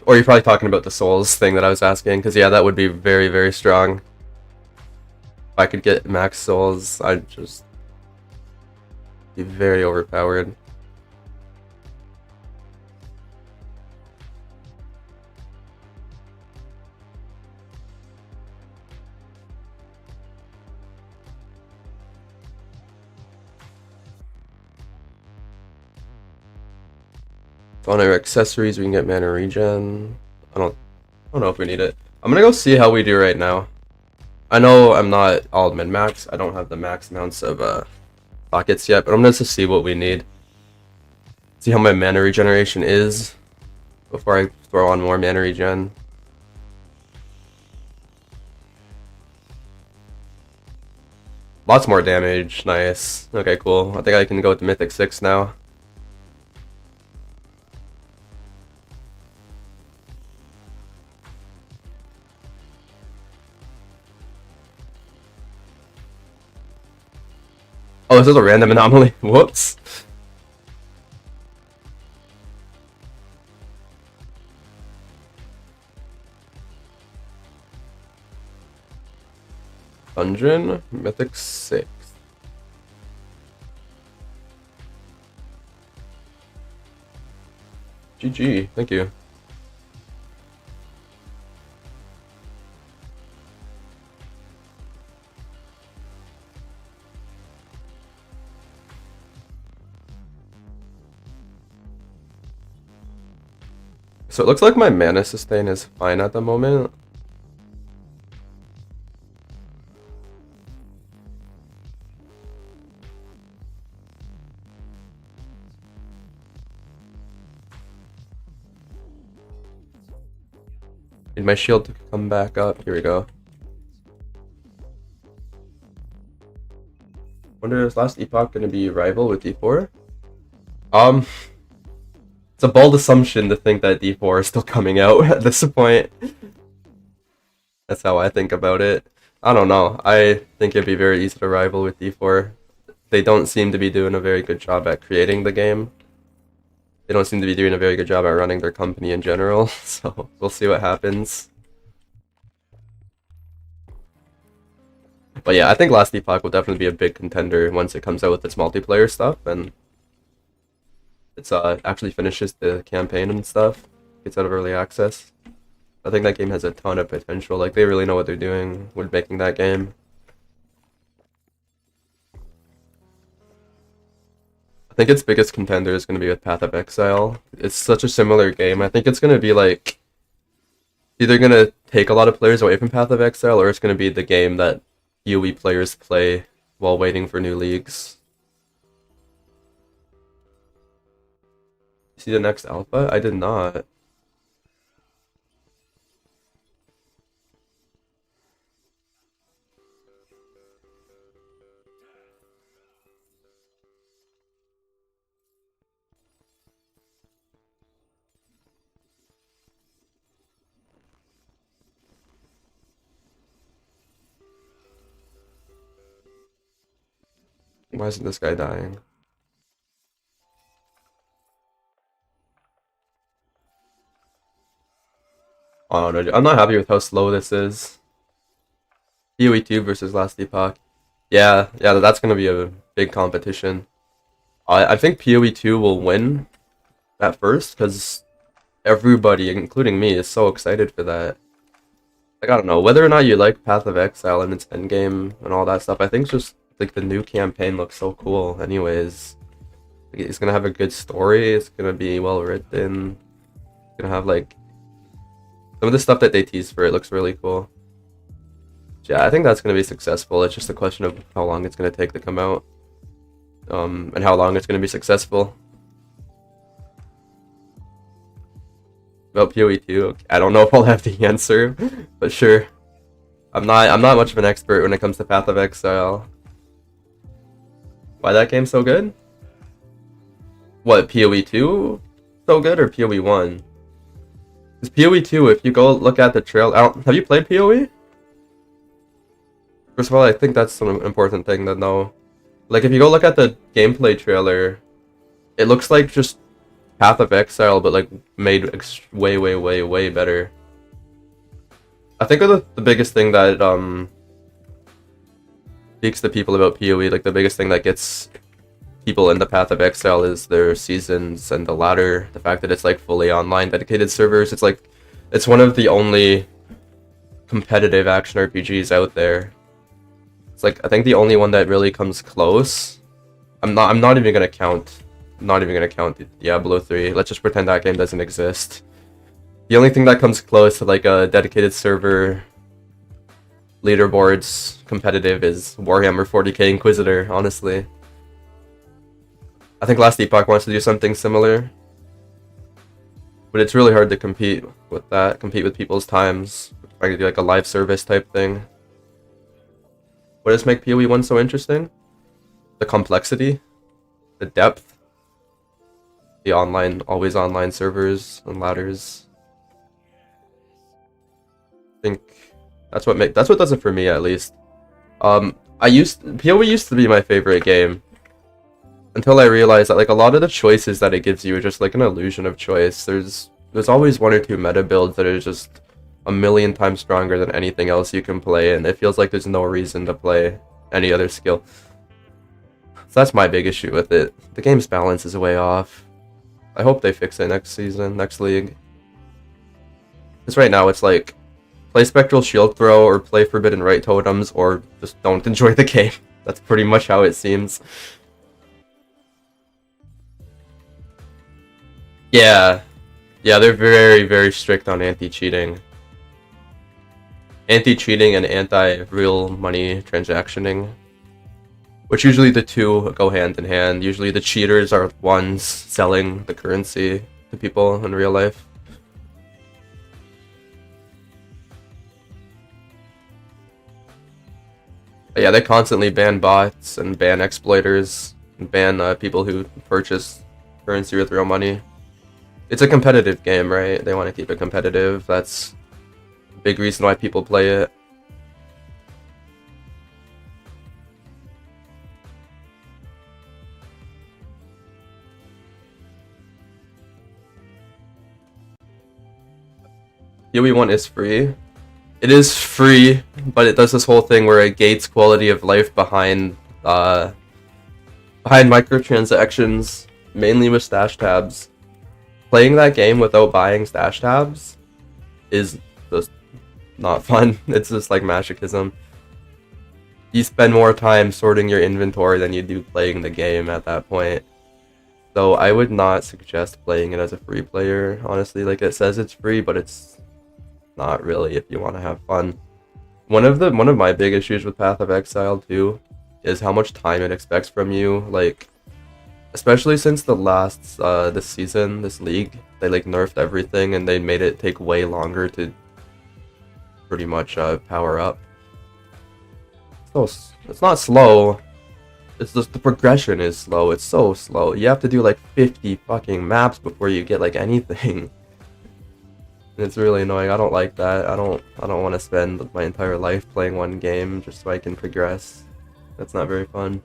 Or you're probably talking about the souls thing that I was asking, because yeah, that would be very, very strong. If I could get max souls, I'd just be very overpowered. On our accessories, we can get mana regen. I don't know if we need it. I'm gonna go see how we do right now. I know I'm not all min-max. I don't have the max amounts of pockets yet, but I'm gonna just see what we need. See how my mana regeneration is before I throw on more mana regen. Lots more damage. Nice. Okay, cool. I think I can go with the Mythic 6 now. Oh, this is a random anomaly. Whoops. Dungeon, Mythic 6. GG, thank you. So it looks like my mana sustain is fine at the moment. Need my shield to come back up. Here we go. Wonder is last epoch gonna be rival with D4? It's a bold assumption to think that D4 is still coming out at this point. That's how I think about it. I don't know. I think it'd be very easy to rival with D4. They don't seem to be doing a very good job at creating the game. They don't seem to be doing a very good job at running their company in general, so we'll see what happens. But yeah, I think Last Epoch will definitely be a big contender once it comes out with its multiplayer stuff and it's actually finishes the campaign and stuff, gets out of early access. I think that game has a ton of potential. Like, they really know what they're doing with making that game. I think its biggest contender is going to be with Path of Exile. It's such a similar game. I think it's going to be like either going to take a lot of players away from Path of Exile, or it's going to be the game that PoE players play while waiting for new leagues. See the next alpha? I did not. Why isn't this guy dying? Oh no, I'm not happy with how slow this is. PoE 2 versus Last Epoch. Yeah, that's gonna be a big competition. I think PoE 2 will win at first, because everybody, including me, is so excited for that. Like, I don't know, whether or not you like Path of Exile and its endgame and all that stuff, I think just, like, the new campaign looks so cool anyways. Like, it's gonna have a good story, it's gonna be well written, it's gonna have, like, some of the stuff that they teased for it looks really cool. Yeah, I think that's gonna be successful. It's just a question of how long it's gonna take to come out. And how long it's gonna be successful. About PoE 2, I don't know if I'll have the answer, but sure. I'm not much of an expert when it comes to Path of Exile. Why that game so good? What, PoE 2 so good, or PoE 1? Because PoE 2, if you go look at the trail, have you played PoE? First of all, I think that's an important thing to know. Like, if you go look at the gameplay trailer, it looks like just Path of Exile, but like made way better. I think the biggest thing that speaks to people about PoE, like the biggest thing that gets people into Path of Exile is their seasons and the ladder. The fact that it's like fully online, dedicated servers. It's like, it's one of the only competitive action RPGs out there. It's like, I think the only one that really comes close. I'm not even gonna count. I'm not even gonna count Diablo 3. Let's just pretend that game doesn't exist. The only thing that comes close to like a dedicated server leaderboards competitive is Warhammer 40k Inquisitor, honestly. I think Last Epoch wants to do something similar. But it's really hard to compete with that, compete with people's times. Trying to do like a live service type thing. What does make PoE 1 so interesting? The complexity, the depth, the online, always online servers and ladders. I think that's what does it for me, at least. PoE used to be my favorite game until I realized that like a lot of the choices that it gives you are just like an illusion of choice. There's always one or two meta builds that are just a million times stronger than anything else you can play, and it feels like there's no reason to play any other skill. So that's my big issue with it. The game's balance is way off. I hope they fix it next season, next league. Because right now it's like, play Spectral Shield Throw or play Forbidden Right Totems or just don't enjoy the game. That's pretty much how it seems. Yeah, they're very strict on anti-cheating. Anti-cheating and anti-real money transactioning. Which usually the two go hand in hand. Usually the cheaters are ones selling the currency to people in real life. But yeah, they constantly ban bots and ban exploiters and ban people who purchase currency with real money. It's a competitive game, right? They want to keep it competitive. That's a big reason why people play it. PoE 1 is free. It is free, but it does this whole thing where it gates quality of life behind microtransactions, mainly with stash tabs. Playing that game without buying stash tabs is just not fun. It's just like masochism. You spend more time sorting your inventory than you do playing the game at that point. So I would not suggest playing it as a free player, honestly. Like, it says it's free, but it's not really if you want to have fun. One of my big issues with Path of Exile too is how much time it expects from you. Like, especially since the last this season, this league, they like nerfed everything and they made it take way longer to pretty much power up. So it's not slow. It's just the progression is slow. It's so slow. You have to do like 50 fucking maps before you get like anything. And it's really annoying. I don't like that. I don't want to spend my entire life playing one game just so I can progress. That's not very fun.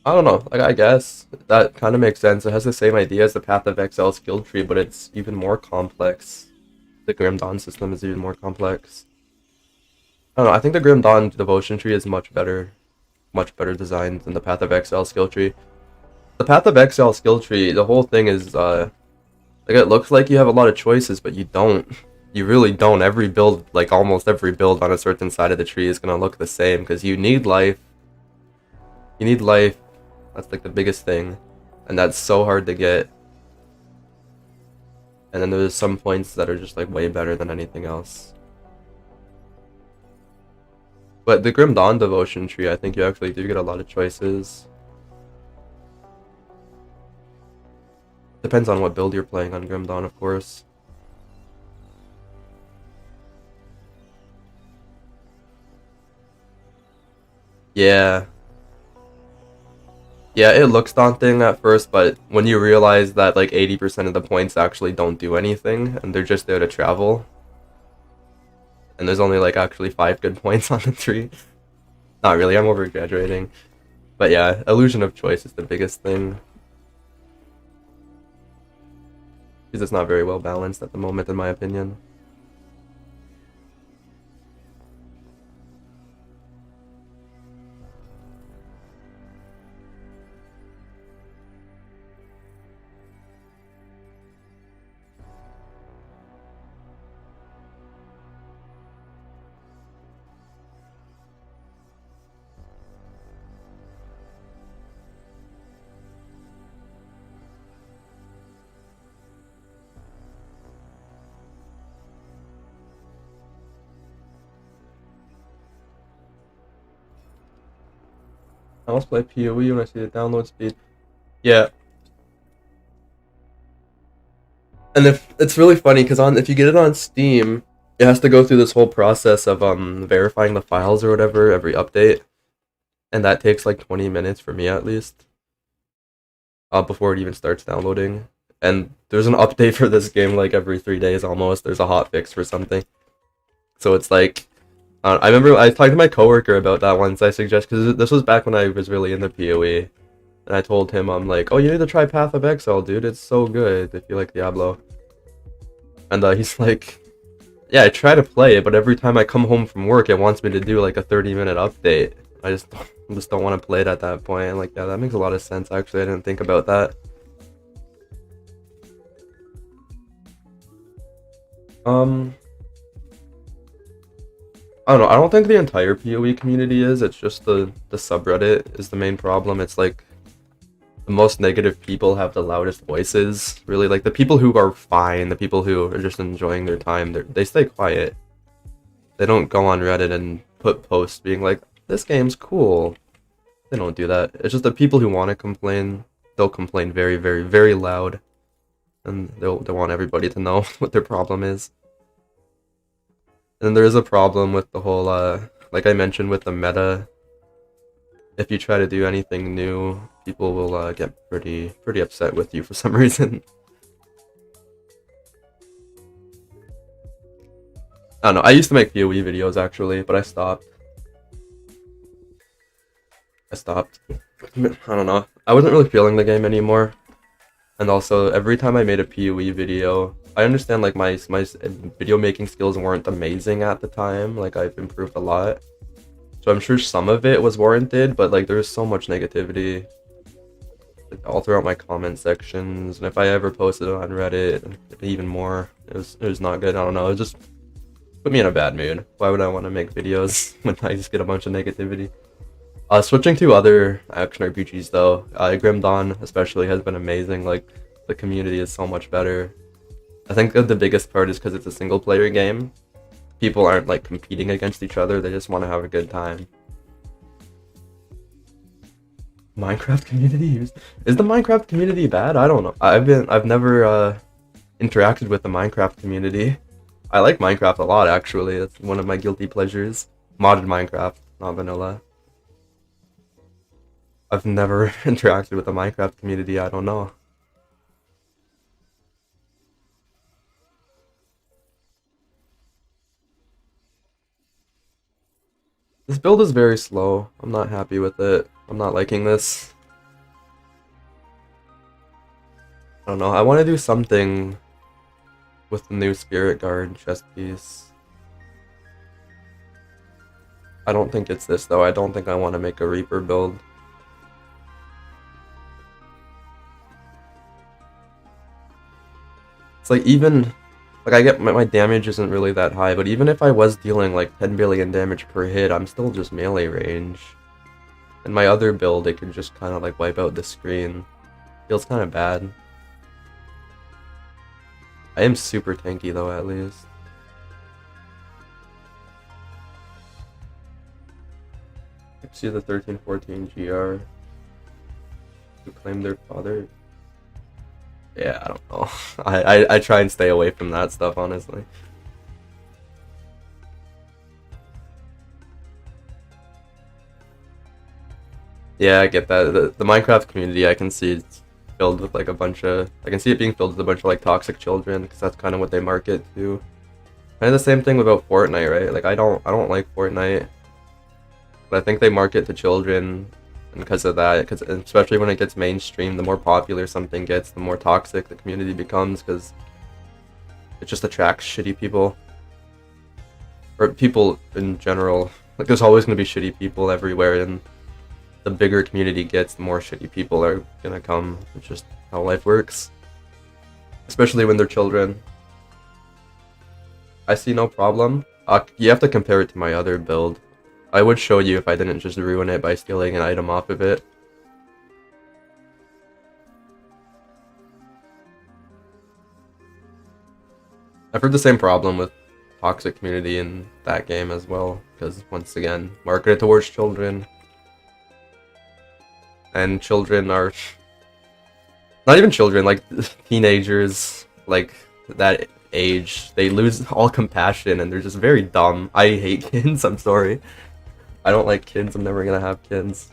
I don't know. Like, I guess that kind of makes sense. It has the same idea as the Path of Exile skill tree, but it's even more complex. The Grim Dawn system is even more complex. I don't know. I think the Grim Dawn devotion tree is much better designed than the Path of Exile skill tree. The Path of Exile skill tree, the whole thing is like, it looks like you have a lot of choices, but you don't. You really don't. Every build, like almost every build on a certain side of the tree is gonna look the same because you need life. You need life. That's like the biggest thing, and that's so hard to get. And then there's some points that are just like way better than anything else. But the Grim Dawn devotion tree, I think you actually do get a lot of choices. Depends on what build you're playing on Grim Dawn, of course. Yeah. Yeah, it looks daunting at first, but when you realize that like 80% of the points actually don't do anything, and they're just there to travel, and there's only like actually 5 good points on the tree. Not really, I'm over-exaggerating. But yeah, illusion of choice is the biggest thing. Because it's not very well balanced at the moment, in my opinion. I must play PoE when I see the download speed. Yeah. And if it's really funny because if you get it on Steam, it has to go through this whole process of verifying the files or whatever every update, and that takes like 20 minutes for me at least. Before it even starts downloading. And there's an update for this game like every 3 days almost. There's a hot fix for something. So it's like, I remember I talked to my coworker about that once. I suggest, because this was back when I was really into PoE, and I told him, I'm like, oh, you need to try Path of Exile, dude. It's so good if you like Diablo. And he's like, yeah, I try to play it, but every time I come home from work, it wants me to do like a 30-minute update. I just don't want to play it at that point. I'm like, yeah, that makes a lot of sense. Actually, I didn't think about that. I don't know. I don't think the entire PoE community is. It's just the subreddit is the main problem. It's like the most negative people have the loudest voices. Really, like the people who are fine, the people who are just enjoying their time, they stay quiet. They don't go on Reddit and put posts being like, "This game's cool." They don't do that. It's just the people who want to complain, they'll complain very, very, very loud. And they'll want everybody to know what their problem is. And there is a problem with the whole, like I mentioned with the meta. If you try to do anything new, people will get pretty upset with you for some reason. I don't know. I used to make PoE videos actually, but I stopped. I don't know. I wasn't really feeling the game anymore. And also, every time I made a PoE video, I understand like my video making skills weren't amazing at the time. Like I've improved a lot. So I'm sure some of it was warranted, but like there's so much negativity like, all throughout my comment sections. And if I ever posted it on Reddit, even more, it was not good. I don't know. It just put me in a bad mood. Why would I want to make videos when I just get a bunch of negativity? Switching to other action RPGs though, Grim Dawn especially has been amazing. Like the community is so much better. I think that the biggest part is because it's a single player game. People aren't like competing against each other, they just want to have a good time. Minecraft community is the Minecraft community bad? I don't know. I've never interacted with the Minecraft community. I like Minecraft a lot actually. That's one of my guilty pleasures. Modded Minecraft, not vanilla. I've never interacted with the Minecraft community, I don't know. This build is very slow. I'm not happy with it. I'm not liking this. I don't know. I want to do something with the new Spirit Guard chest piece. I don't think it's this though. I don't think I want to make a Reaper build. It's like even, like I get my damage isn't really that high, but even if I was dealing like 10 billion damage per hit, I'm still just melee range. And my other build, it can just kind of like wipe out the screen. Feels kind of bad. I am super tanky though, at least. See the 1314 GR who claim their father. Yeah, I don't know. I try and stay away from that stuff, honestly. Yeah, I get that. The Minecraft community, I can see it's filled with like a bunch of... I can see it being filled with a bunch of like toxic children, because that's kind of what they market to. Kind of the same thing about Fortnite, right? Like I don't like Fortnite, but I think they market to children. And because of that, because especially when it gets mainstream, the more popular something gets, the more toxic the community becomes, because it just attracts shitty people. Or people in general. Like there's always going to be shitty people everywhere, and the bigger community gets, the more shitty people are going to come. It's just how life works. Especially when they're children. I see no problem. You have to compare it to my other build. I would show you if I didn't just ruin it by stealing an item off of it. I've heard the same problem with toxic community in that game as well, because once again, marketed towards children. And children are... not even children, like teenagers, like that age, they lose all compassion and they're just very dumb. I hate kids, I'm sorry. I don't like kids, I'm never gonna have kids.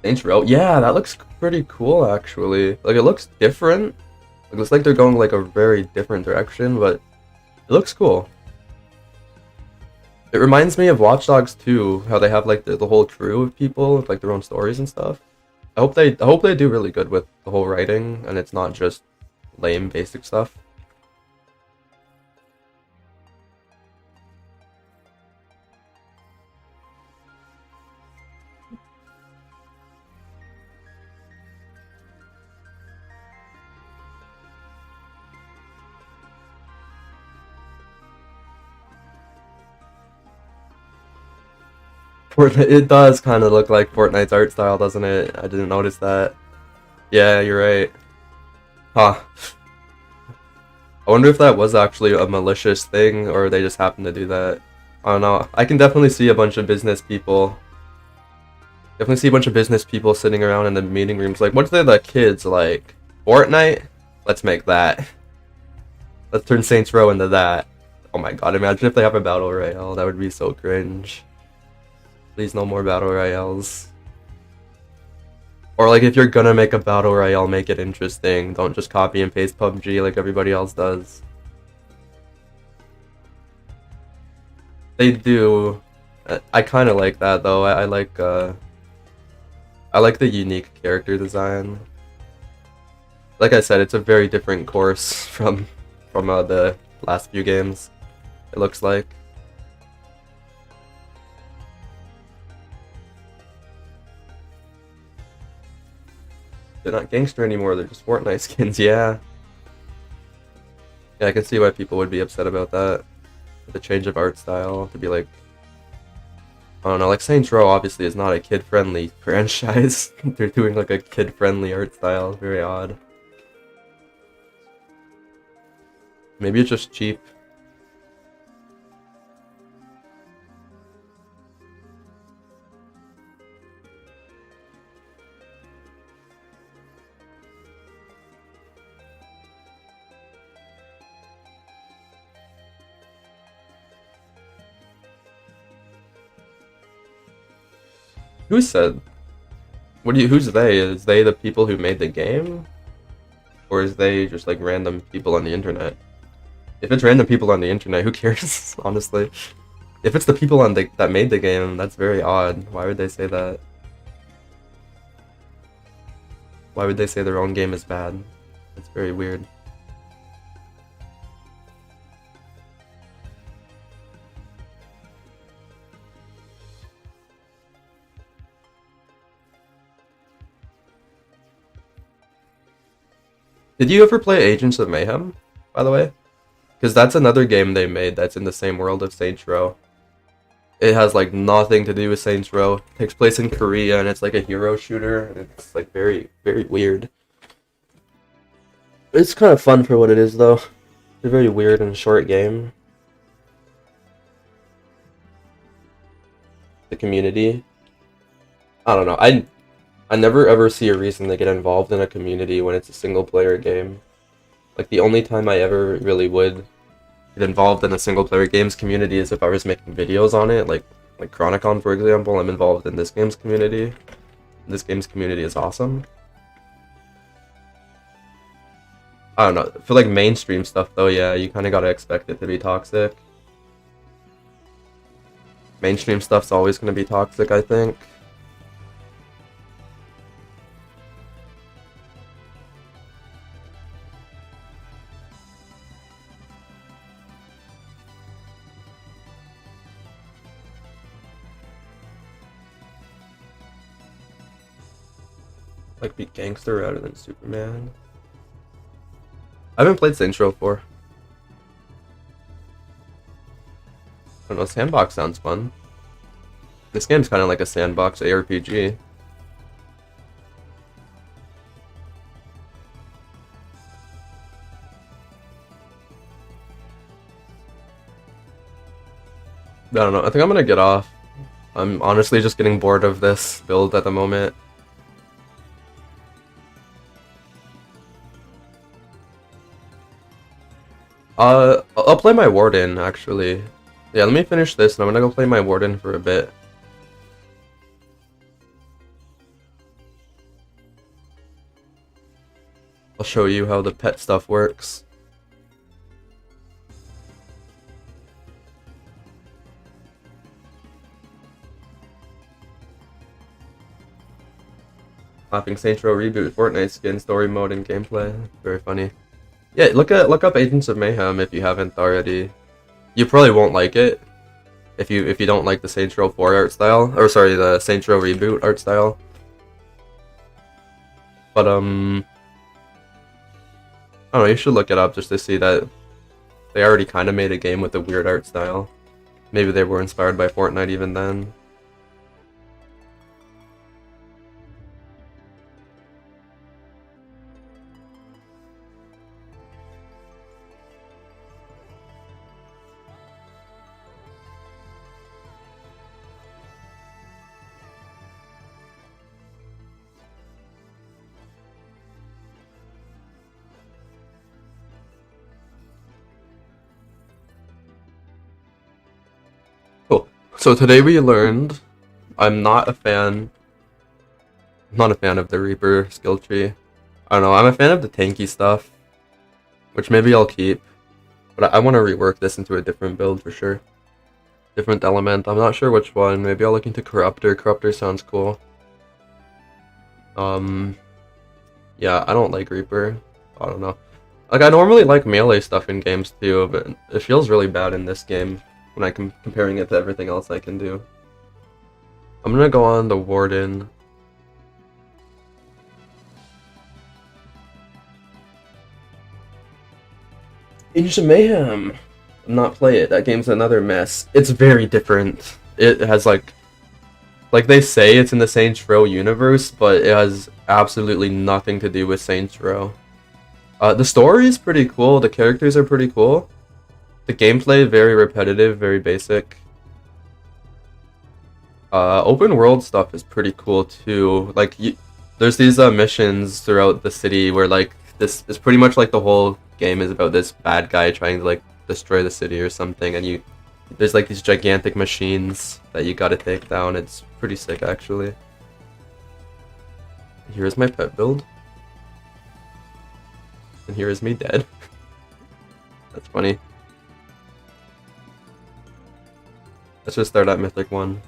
Saints Row? Yeah, that looks pretty cool actually. Like it looks different. It looks like they're going like a very different direction, but it looks cool. It reminds me of Watch Dogs 2, how they have like the whole crew of people with like their own stories and stuff. I hope they do really good with the whole writing, and it's not just lame basic stuff. Fortnite, it does kind of look like Fortnite's art style, doesn't it? I didn't notice that. Yeah, you're right. Huh. I wonder if that was actually a malicious thing, or they just happened to do that. I don't know. I can definitely see a bunch of business people. Definitely see a bunch of business people sitting around in the meeting rooms like, what do the kids like? Fortnite? Let's make that. Let's turn Saints Row into that. Oh my god, imagine if they have a battle royale. That would be so cringe. Please no more battle royales. Or like if you're gonna make a battle royale, make it interesting. Don't just copy and paste PUBG like everybody else does. They do. I kind of like that though. I like the unique character design. Like I said, it's a very different course from the last few games. It looks like. They're not gangster anymore. They're just Fortnite skins. Yeah. Yeah, I can see why people would be upset about that. The change of art style to be like, I don't know, like Saints Row obviously is not a kid-friendly franchise. They're doing like a kid-friendly art style. Very odd. Maybe it's just cheap. Who said? Who's they? Is they the people who made the game? Or is they just like random people on the internet? If it's random people on the internet, who cares, honestly? If it's the people that made the game, that's very odd. Why would they say that? Why would they say their own game is bad? That's very weird. Did you ever play Agents of Mayhem, by the way? Because that's another game they made that's in the same world of Saints Row. It has like nothing to do with Saints Row. It takes place in Korea and it's like a hero shooter. And it's like very, very weird. It's kind of fun for what it is though. It's a very weird and short game. The community. I don't know. I never ever see a reason to get involved in a community when it's a single player game. Like the only time I ever really would get involved in a single player games community is if I was making videos on it, like Chronicon for example. I'm involved in this game's community. This game's community is awesome. I don't know. For like mainstream stuff though, yeah, you kind of gotta expect it to be toxic. Mainstream stuff's always gonna be toxic, I think. Like be gangster rather than Superman. I haven't played Saints Row 4. I don't know, Sandbox sounds fun. This game's kind of like a sandbox ARPG. I don't know, I think I'm gonna get off. I'm honestly just getting bored of this build at the moment. I'll play my Warden, actually. Yeah, let me finish this, and I'm gonna go play my Warden for a bit. I'll show you how the pet stuff works. Hopping Saints Row reboot, Fortnite skin, story mode, and gameplay. Very funny. Yeah, look up Agents of Mayhem if you haven't already. You probably won't like it if you don't like the Saints Row 4 art style, or sorry, the Saints Row reboot art style. But I don't know, you should look it up just to see that they already kind of made a game with a weird art style. Maybe they were inspired by Fortnite even then. So today we learned I'm not a fan of the Reaper skill tree. I don't know, I'm a fan of the tanky stuff, which maybe I'll keep, but I want to rework this into a different build for sure. Different element, I'm not sure which one. Maybe I'll look into Corruptor. Corruptor sounds cool. Yeah, I don't like Reaper. I don't know. Like, I normally like melee stuff in games too, but it feels really bad in this game when I'm comparing it to everything else I can do. I'm gonna go on the Warden. Age of Mayhem. Not play it. That game's another mess. It's very different. It has like they say it's in the Saints Row universe, but it has absolutely nothing to do with Saints Row. The story is pretty cool. The characters are pretty cool. The gameplay very repetitive, very basic. Open world stuff is pretty cool too. Like there's these missions throughout the city where like this is pretty much like the whole game is about this bad guy trying to like destroy the city or something, and there's like these gigantic machines that you gotta take down. It's pretty sick actually. Here's my pet build. And here is me dead. That's funny. Let's just start at Mythic 1.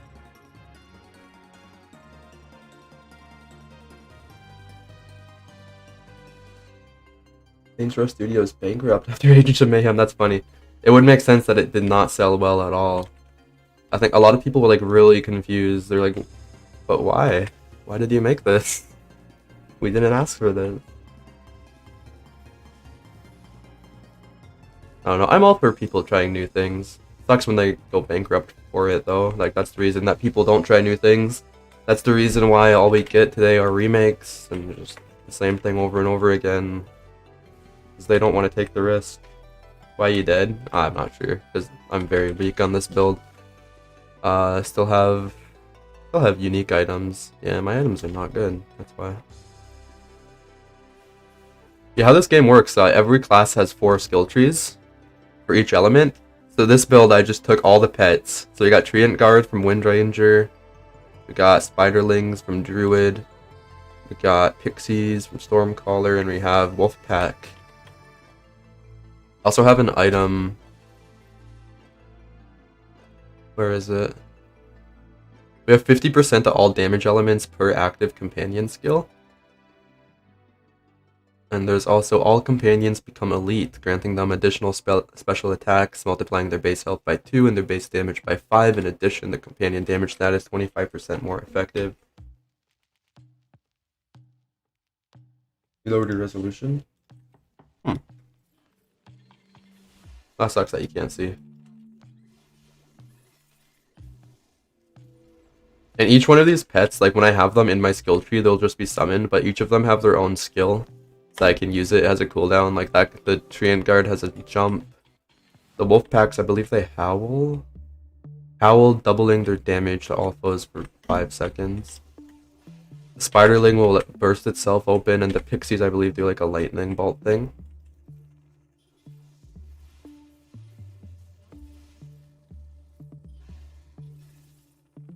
Saints Row Studios bankrupt after Age of Mayhem. That's funny. It would make sense that it did not sell well at all. I think a lot of people were like really confused. They're like, but why? Why did you make this? We didn't ask for this. I don't know. I'm all for people trying new things. Sucks when they go bankrupt for it though. Like that's the reason that people don't try new things. That's the reason why all we get today are remakes and just the same thing over and over again. Because they don't want to take the risk. Why are you dead? I'm not sure, because I'm very weak on this build. Still have unique items. Yeah, my items are not good. That's why. Yeah, how this game works, every class has 4 skill trees for each element. So this build, I just took all the pets. So we got Treant Guard from Wind Ranger. We got Spiderlings from Druid. We got Pixies from Stormcaller, and we have Wolfpack. Also have an item. Where is it? We have 50% of all damage elements per active companion skill. And there's also all companions become elite, granting them additional special attacks, multiplying their base health by 2 and their base damage by 5. In addition, the companion damage stat is 25% more effective. You lowered your resolution? That sucks that you can't see. And each one of these pets, like when I have them in my skill tree, they'll just be summoned, but each of them have their own skill. So I can use it. It has a cooldown. Like that, the Treant Guard has a jump. The wolf packs, I believe they howl. Howl, doubling their damage to all foes for 5 seconds. The Spiderling will burst itself open, and the Pixies, I believe, do like a lightning bolt thing.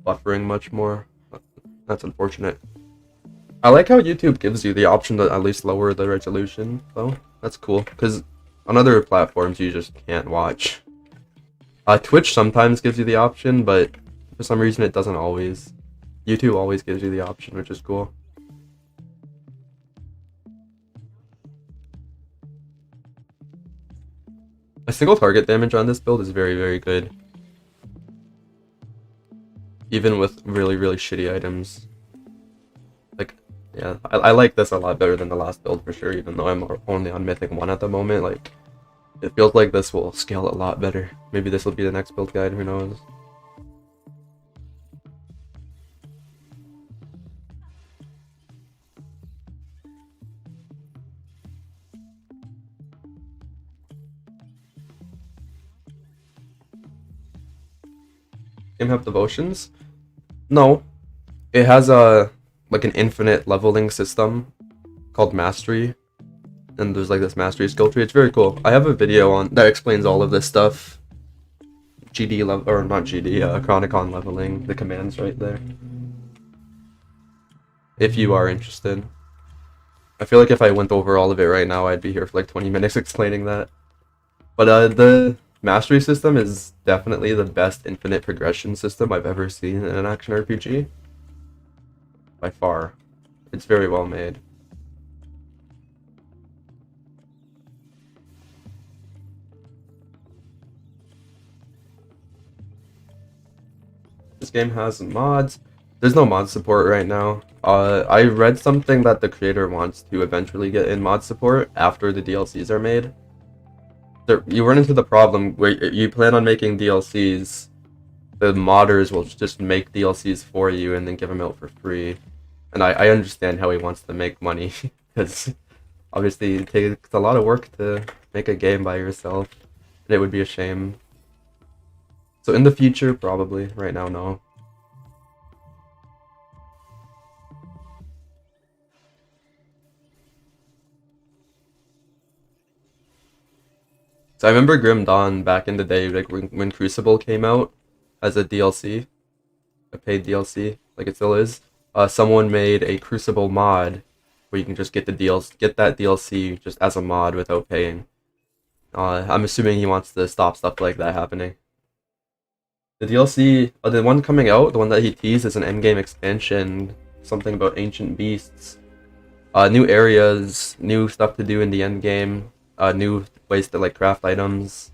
Buffering much more. That's unfortunate. I like how YouTube gives you the option to at least lower the resolution, though. That's cool, because on other platforms you just can't watch. Twitch sometimes gives you the option, but for some reason it doesn't always. YouTube always gives you the option, which is cool. A single target damage on this build is very, very good. Even with really, really shitty items. Like, yeah, I like this a lot better than the last build for sure, even though I'm only on Mythic 1 at the moment. Like, it feels like this will scale a lot better. Maybe this will be the next build guide, who knows. Game have devotions? No. It has like an infinite leveling system called Mastery. And there's like this Mastery skill tree. It's very cool. I have a video on that explains all of this stuff. GD level, or not GD, Chronicon leveling. The command's right there. If you are interested. I feel like if I went over all of it right now, I'd be here for like 20 minutes explaining that. But the mastery system is definitely the best infinite progression system I've ever seen in an action RPG. By far. It's very well made. This game has mods. There's no mod support right now. I read something that the creator wants to eventually get in mod support after the DLCs are made. You run into the problem where you plan on making DLCs, the modders will just make DLCs for you and then give them out for free. And I understand how he wants to make money, because obviously it takes a lot of work to make a game by yourself, and it would be a shame. So in the future, probably. Right now, no. So I remember Grim Dawn back in the day, like when Crucible came out as a DLC, a paid DLC, like it still is. Someone made a Crucible mod where you can just get that DLC just as a mod without paying. I'm assuming he wants to stop stuff like that happening. The DLC, the one coming out, the one that he teased, is an endgame expansion, something about ancient beasts. New areas, new stuff to do in the endgame, new ways to like craft items.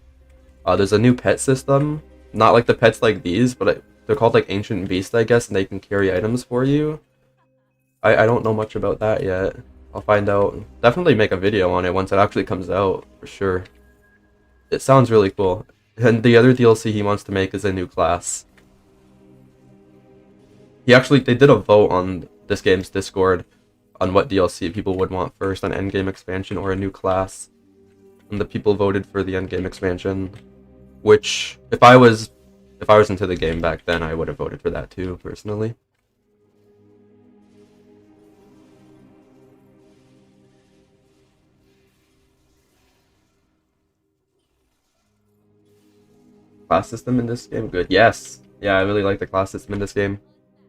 There's a new pet system, not like the pets like these, but they're called like ancient beasts, I guess, and they can carry items for you. I don't know much about that yet. I'll find out. Definitely make a video on it once it actually comes out, for sure. It sounds really cool. And the other DLC he wants to make is a new class. They did a vote on this game's Discord on what DLC people would want first, an endgame expansion or a new class. And the people voted for the endgame expansion, which if I was into the game back then, I would have voted for that too, personally. Class system in this game? Good. Yes. Yeah, I really like the class system in this game.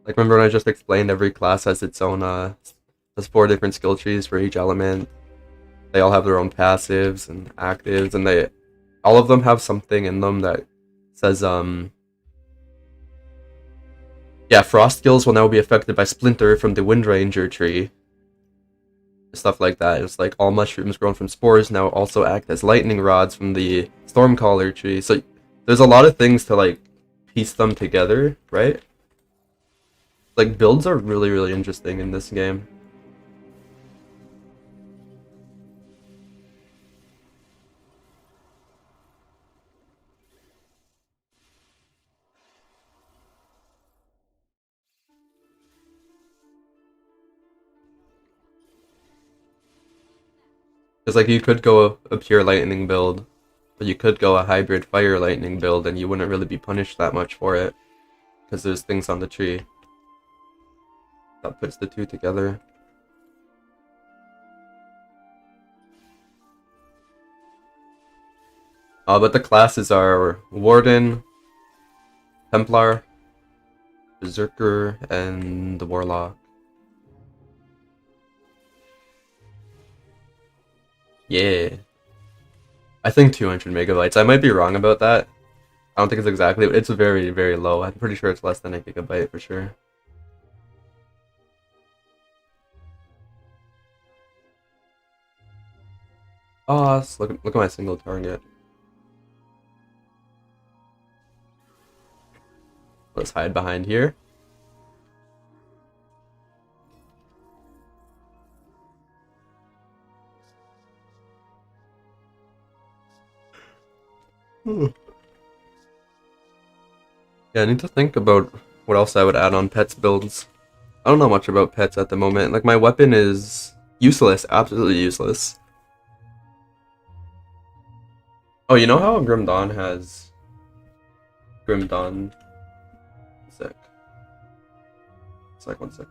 Like, remember when I just explained every class has its own, has 4 different skill trees for each element. They all have their own passives and actives, and all of them have something in them that says, yeah, frost skills will now be affected by Splinter from the Wind Ranger tree. Stuff like that. It's like all mushrooms grown from spores now also act as lightning rods from the Stormcaller tree. So there's a lot of things to like piece them together, right? Like builds are really, really interesting in this game. Because like you could go a pure lightning build, but you could go a hybrid fire lightning build and you wouldn't really be punished that much for it. Because there's things on the tree that puts the two together. But the classes are Warden, Templar, Berserker, and the Warlock. Yeah. I think 200 megabytes. I might be wrong about that. I don't think it's exactly. It's very, very low. I'm pretty sure it's less than a gigabyte for sure. Oh, look at my single target. Let's hide behind here. Yeah, I need to think about what else I would add on pets builds. I don't know much about pets at the moment. Like, my weapon is useless, absolutely useless. Oh, you know how Grim Dawn has... Grim Dawn... Sec. It's like 1 sec.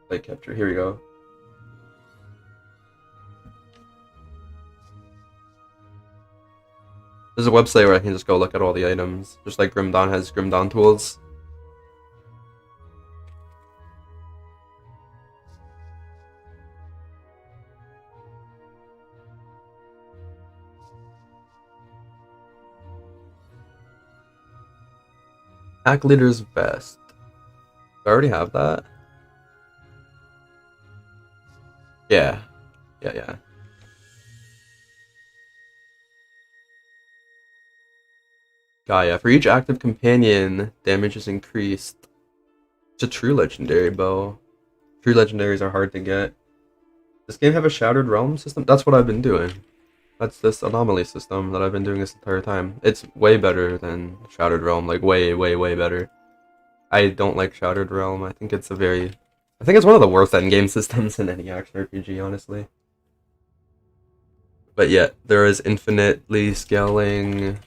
Play capture, here we go. There's a website where I can just go look at all the items, just like Grim Dawn has Grim Dawn tools. Pack Leader's Vest. Do I already have that? Yeah. Yeah. Gaia. For each active companion, damage is increased. It's a true legendary bow. True legendaries are hard to get. Does this game have a Shattered Realm system? That's what I've been doing. That's this anomaly system that I've been doing this entire time. It's way better than Shattered Realm, like way better. I don't like Shattered Realm. I think it's one of the worst endgame systems in any action RPG, honestly. But yeah, there is infinitely scaling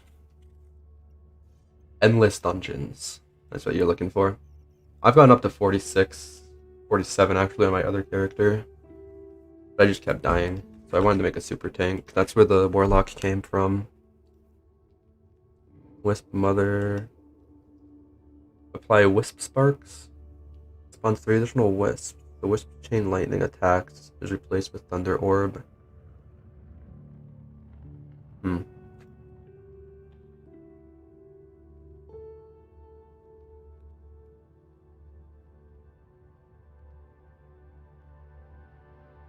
endless dungeons. That's what you're looking for. I've gotten up to 46, 47 actually on my other character. But I just kept dying. So I wanted to make a super tank. That's where the Warlock came from. Wisp Mother. Apply Wisp Sparks. Spawns 3 additional wisps. The Wisp Chain Lightning attacks is replaced with Thunder Orb.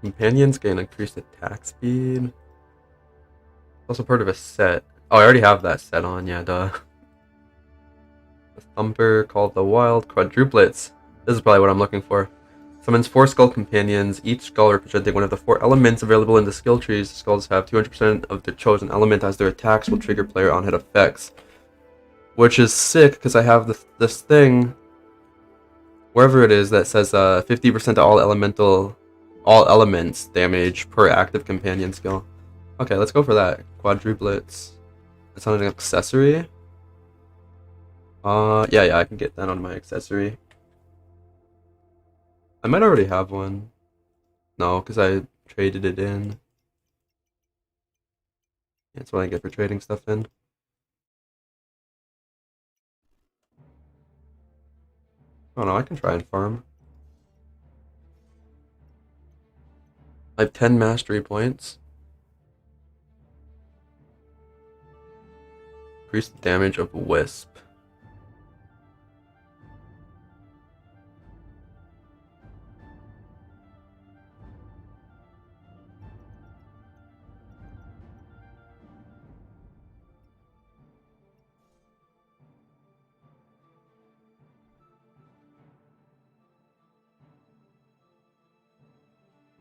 Companions gain increased attack speed. Also part of a set. Oh, I already have that set on, yeah, duh. A Thumper called the Wild Quadruplets. This is probably what I'm looking for. Summons 4 skull companions, each skull representing one of the 4 elements available in the skill trees. The skulls have 200% of their chosen element as their attacks will trigger player on-hit effects. Which is sick, because I have this thing, wherever it is, that says 50% to all elements damage per active companion skill. Okay, let's go for that. Quadruplets. It's on an accessory. Yeah, I can get that on my accessory. I might already have one. No, because I traded it in. That's what I get for trading stuff in. Oh no, I can try and farm. I have 10 mastery points. Increase the damage of Wisp.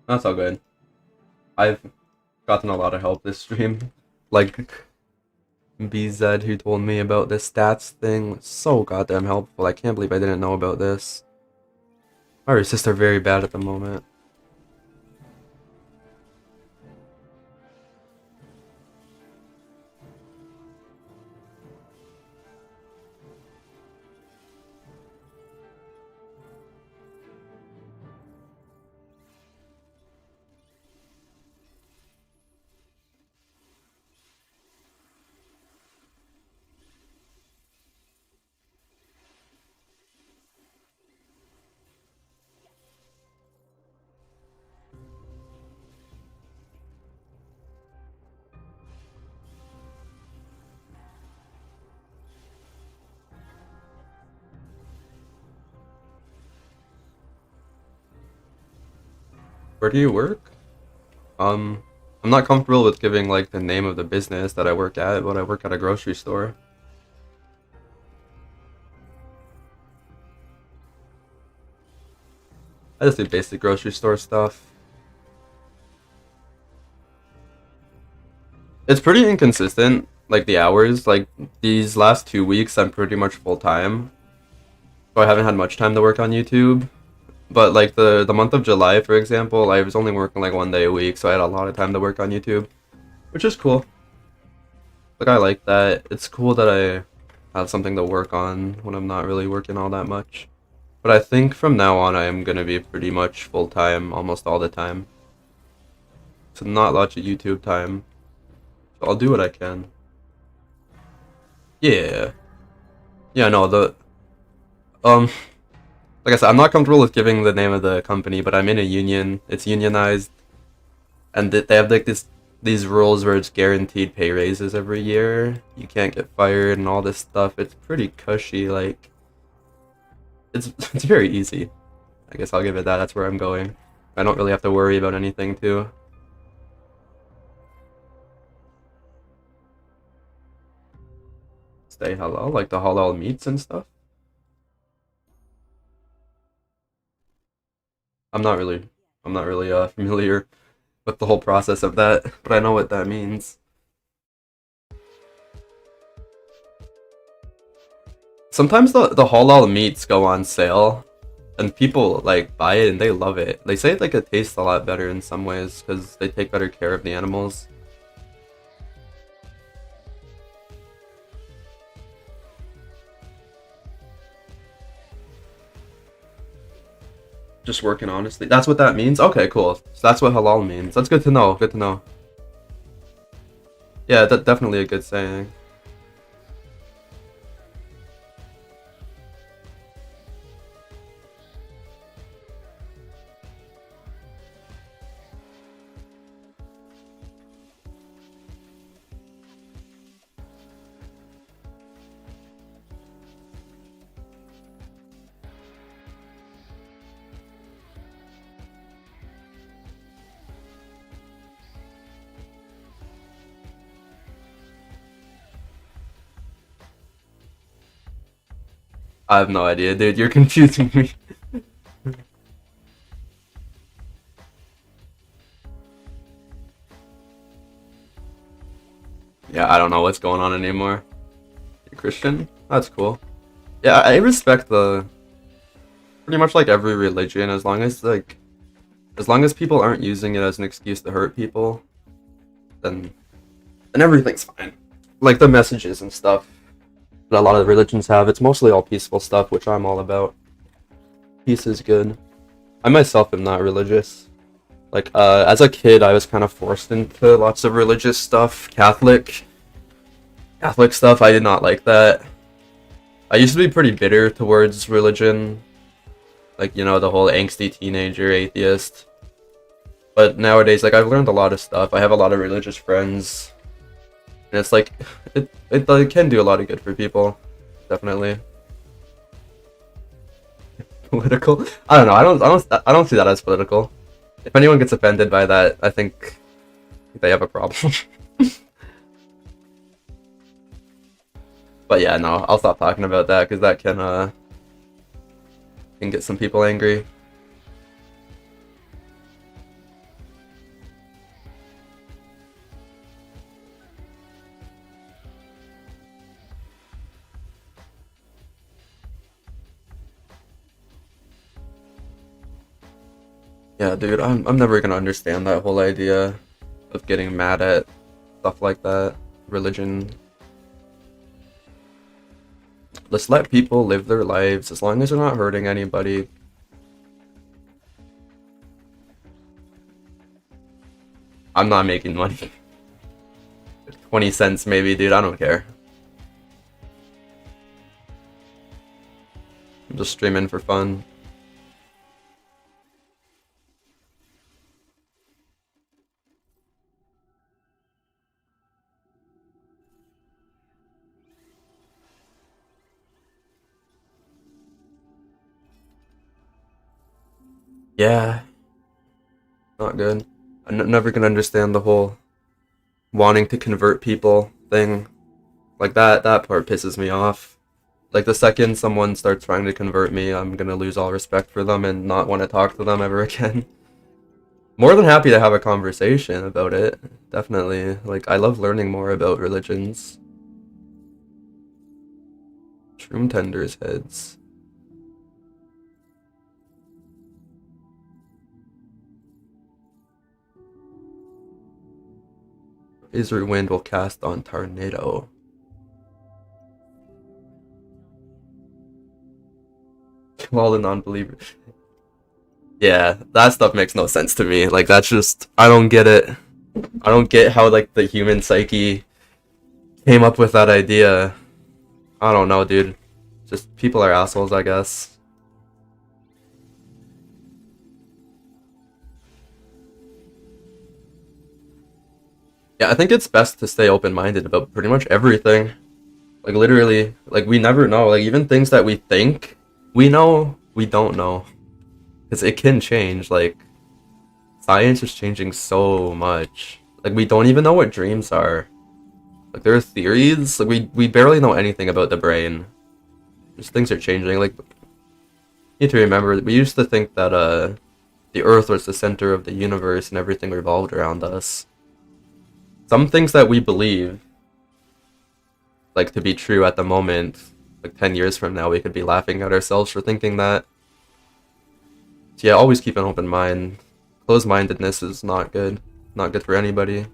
That's all good. I've gotten a lot of help this stream. Like BZ, who told me about this stats thing, was so goddamn helpful. I can't believe I didn't know about this. My resists are very bad at the moment. Where do you work? I'm not comfortable with giving like the name of the business that I work at, but I work at a grocery store. I just do basic grocery store stuff. It's pretty inconsistent, like the hours. Like these last 2 weeks, I'm pretty much full time, so I haven't had much time to work on YouTube. But like the month of July, for example, I was only working like 1 day a week, so I had a lot of time to work on YouTube, which is cool. Like I like that. It's cool that I have something to work on when I'm not really working all that much. But I think from now on, I am gonna be pretty much full time almost all the time. So not lots of YouTube time. So I'll do what I can. Yeah. Yeah, no, um like I said, I'm not comfortable with giving the name of the company, but I'm in a union. It's unionized, and they have like these rules where it's guaranteed pay raises every year. You can't get fired and all this stuff. It's pretty cushy. Like it's very easy. I guess I'll give it that. That's where I'm going. I don't really have to worry about anything too. Stay halal, like the halal meats and stuff. I'm not really, I'm not really familiar with the whole process of that, but I know what that means. Sometimes the halal meats go on sale, and people like buy it and they love it. They say like it tastes a lot better in some ways because they take better care of the animals. Just working honestly. That's what that means? Okay, cool. So that's what halal means. That's good to know. Good to know. Yeah, that's definitely a good saying. I have no idea, dude. You're confusing me. Yeah, I don't know what's going on anymore. You're Christian? That's cool. Yeah, I respect the pretty much like every religion as long as people aren't using it as an excuse to hurt people, then everything's fine. Like the messages and stuff that a lot of religions have, it's mostly all peaceful stuff, which I'm all about. Peace is good. I myself am not religious. Like as a kid, I was kind of forced into lots of religious stuff, Catholic stuff. I did not like that. I used to be pretty bitter towards religion, like the whole angsty teenager atheist. But nowadays, like I've learned a lot of stuff. I have a lot of religious friends, and it's like it like, can do a lot of good for people, definitely. Political? I don't know. I don't see that as political. If anyone gets offended by that, I think they have a problem. But yeah, no, I'll stop talking about that because that can get some people angry. Yeah, dude, I'm never gonna understand that whole idea of getting mad at stuff like that. Religion. Let's let people live their lives as long as they're not hurting anybody. I'm not making money. 20 cents maybe, dude, I don't care. I'm just streaming for fun. Yeah, not good. I'm never gonna understand the whole wanting to convert people thing. Like that part pisses me off. Like the second someone starts trying to convert me, I'm gonna lose all respect for them and not want to talk to them ever again. More than happy to have a conversation about it. Definitely. Like I love learning more about religions. Shroom tenders heads. Razor wind will cast on tornado. Kill all the non-believers. Yeah, that stuff makes no sense to me. Like that's just I don't get it. I don't get how like the human psyche came up with that idea. I don't know, dude. Just people are assholes, I guess. Yeah, I think it's best to stay open-minded about pretty much everything. Like literally, like we never know. Like even things that we think we know, we don't know. Because it can change. Like science is changing so much. Like we don't even know what dreams are. Like there are theories. Like we barely know anything about the brain. Just things are changing. Like you need to remember, we used to think that the Earth was the center of the universe and everything revolved around us. Some things that we believe like to be true at the moment, like 10 years from now, we could be laughing at ourselves for thinking that. So yeah, always keep an open mind. Closed-mindedness is not good. Not good for anybody.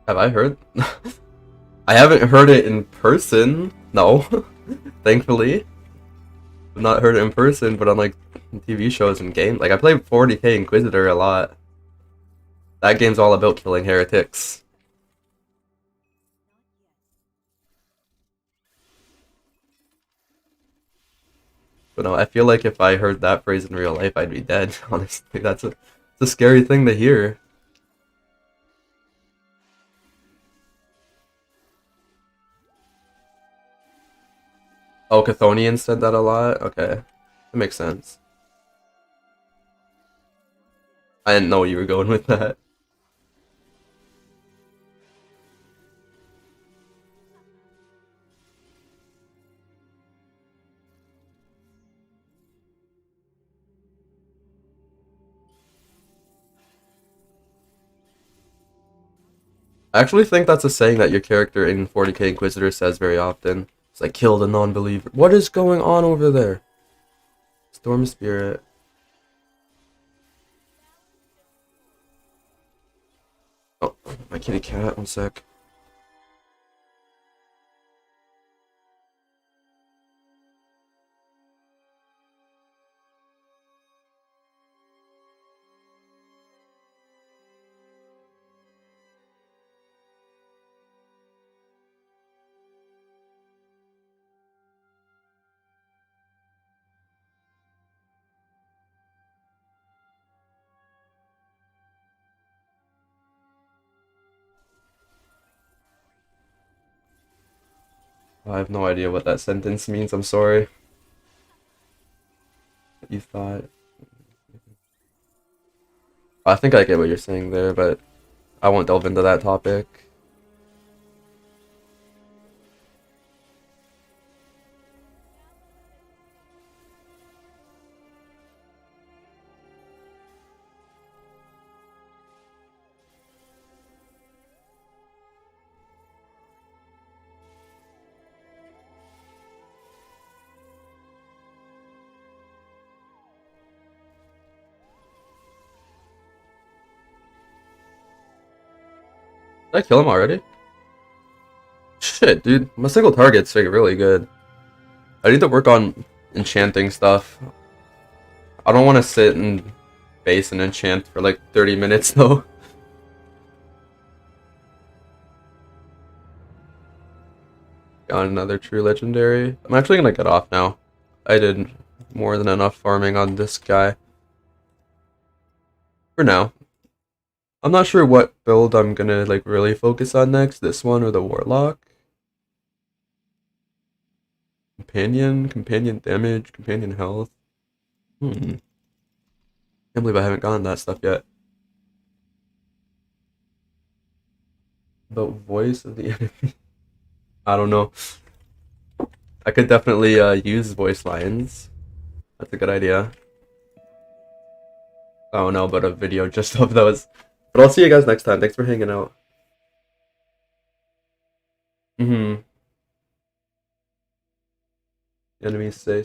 Have I heard? I haven't heard it in person. No, thankfully. I've not heard it in person, but on like TV shows and games. Like I played 40K Inquisitor a lot. That game's all about killing heretics. But no, I feel like if I heard that phrase in real life, I'd be dead. Honestly, it's a scary thing to hear. Oh, Chthonian said that a lot? Okay. That makes sense. I didn't know you were going with that. I actually think that's a saying that your character in 40K Inquisitor says very often. It's like, kill the non-believer. What is going on over there? Storm Spirit. Oh, my kitty cat, one sec. I have no idea what that sentence means, I'm sorry. You thought... I think I get what you're saying there, but I won't delve into that topic. Did I kill him already? Shit, dude. My single target's like really good. I need to work on enchanting stuff. I don't want to sit and base and enchant for like 30 minutes though. Got another true legendary. I'm actually gonna get off now. I did more than enough farming on this guy. For now. I'm not sure what build I'm gonna like really focus on next. This one or the Warlock. Companion damage, companion health. Can't believe I haven't gotten that stuff yet. About voice of the enemy. I don't know. I could definitely use voice lines. That's a good idea. Oh no, but a video just of those. But I'll see you guys next time. Thanks for hanging out. Mm-hmm. Enemies say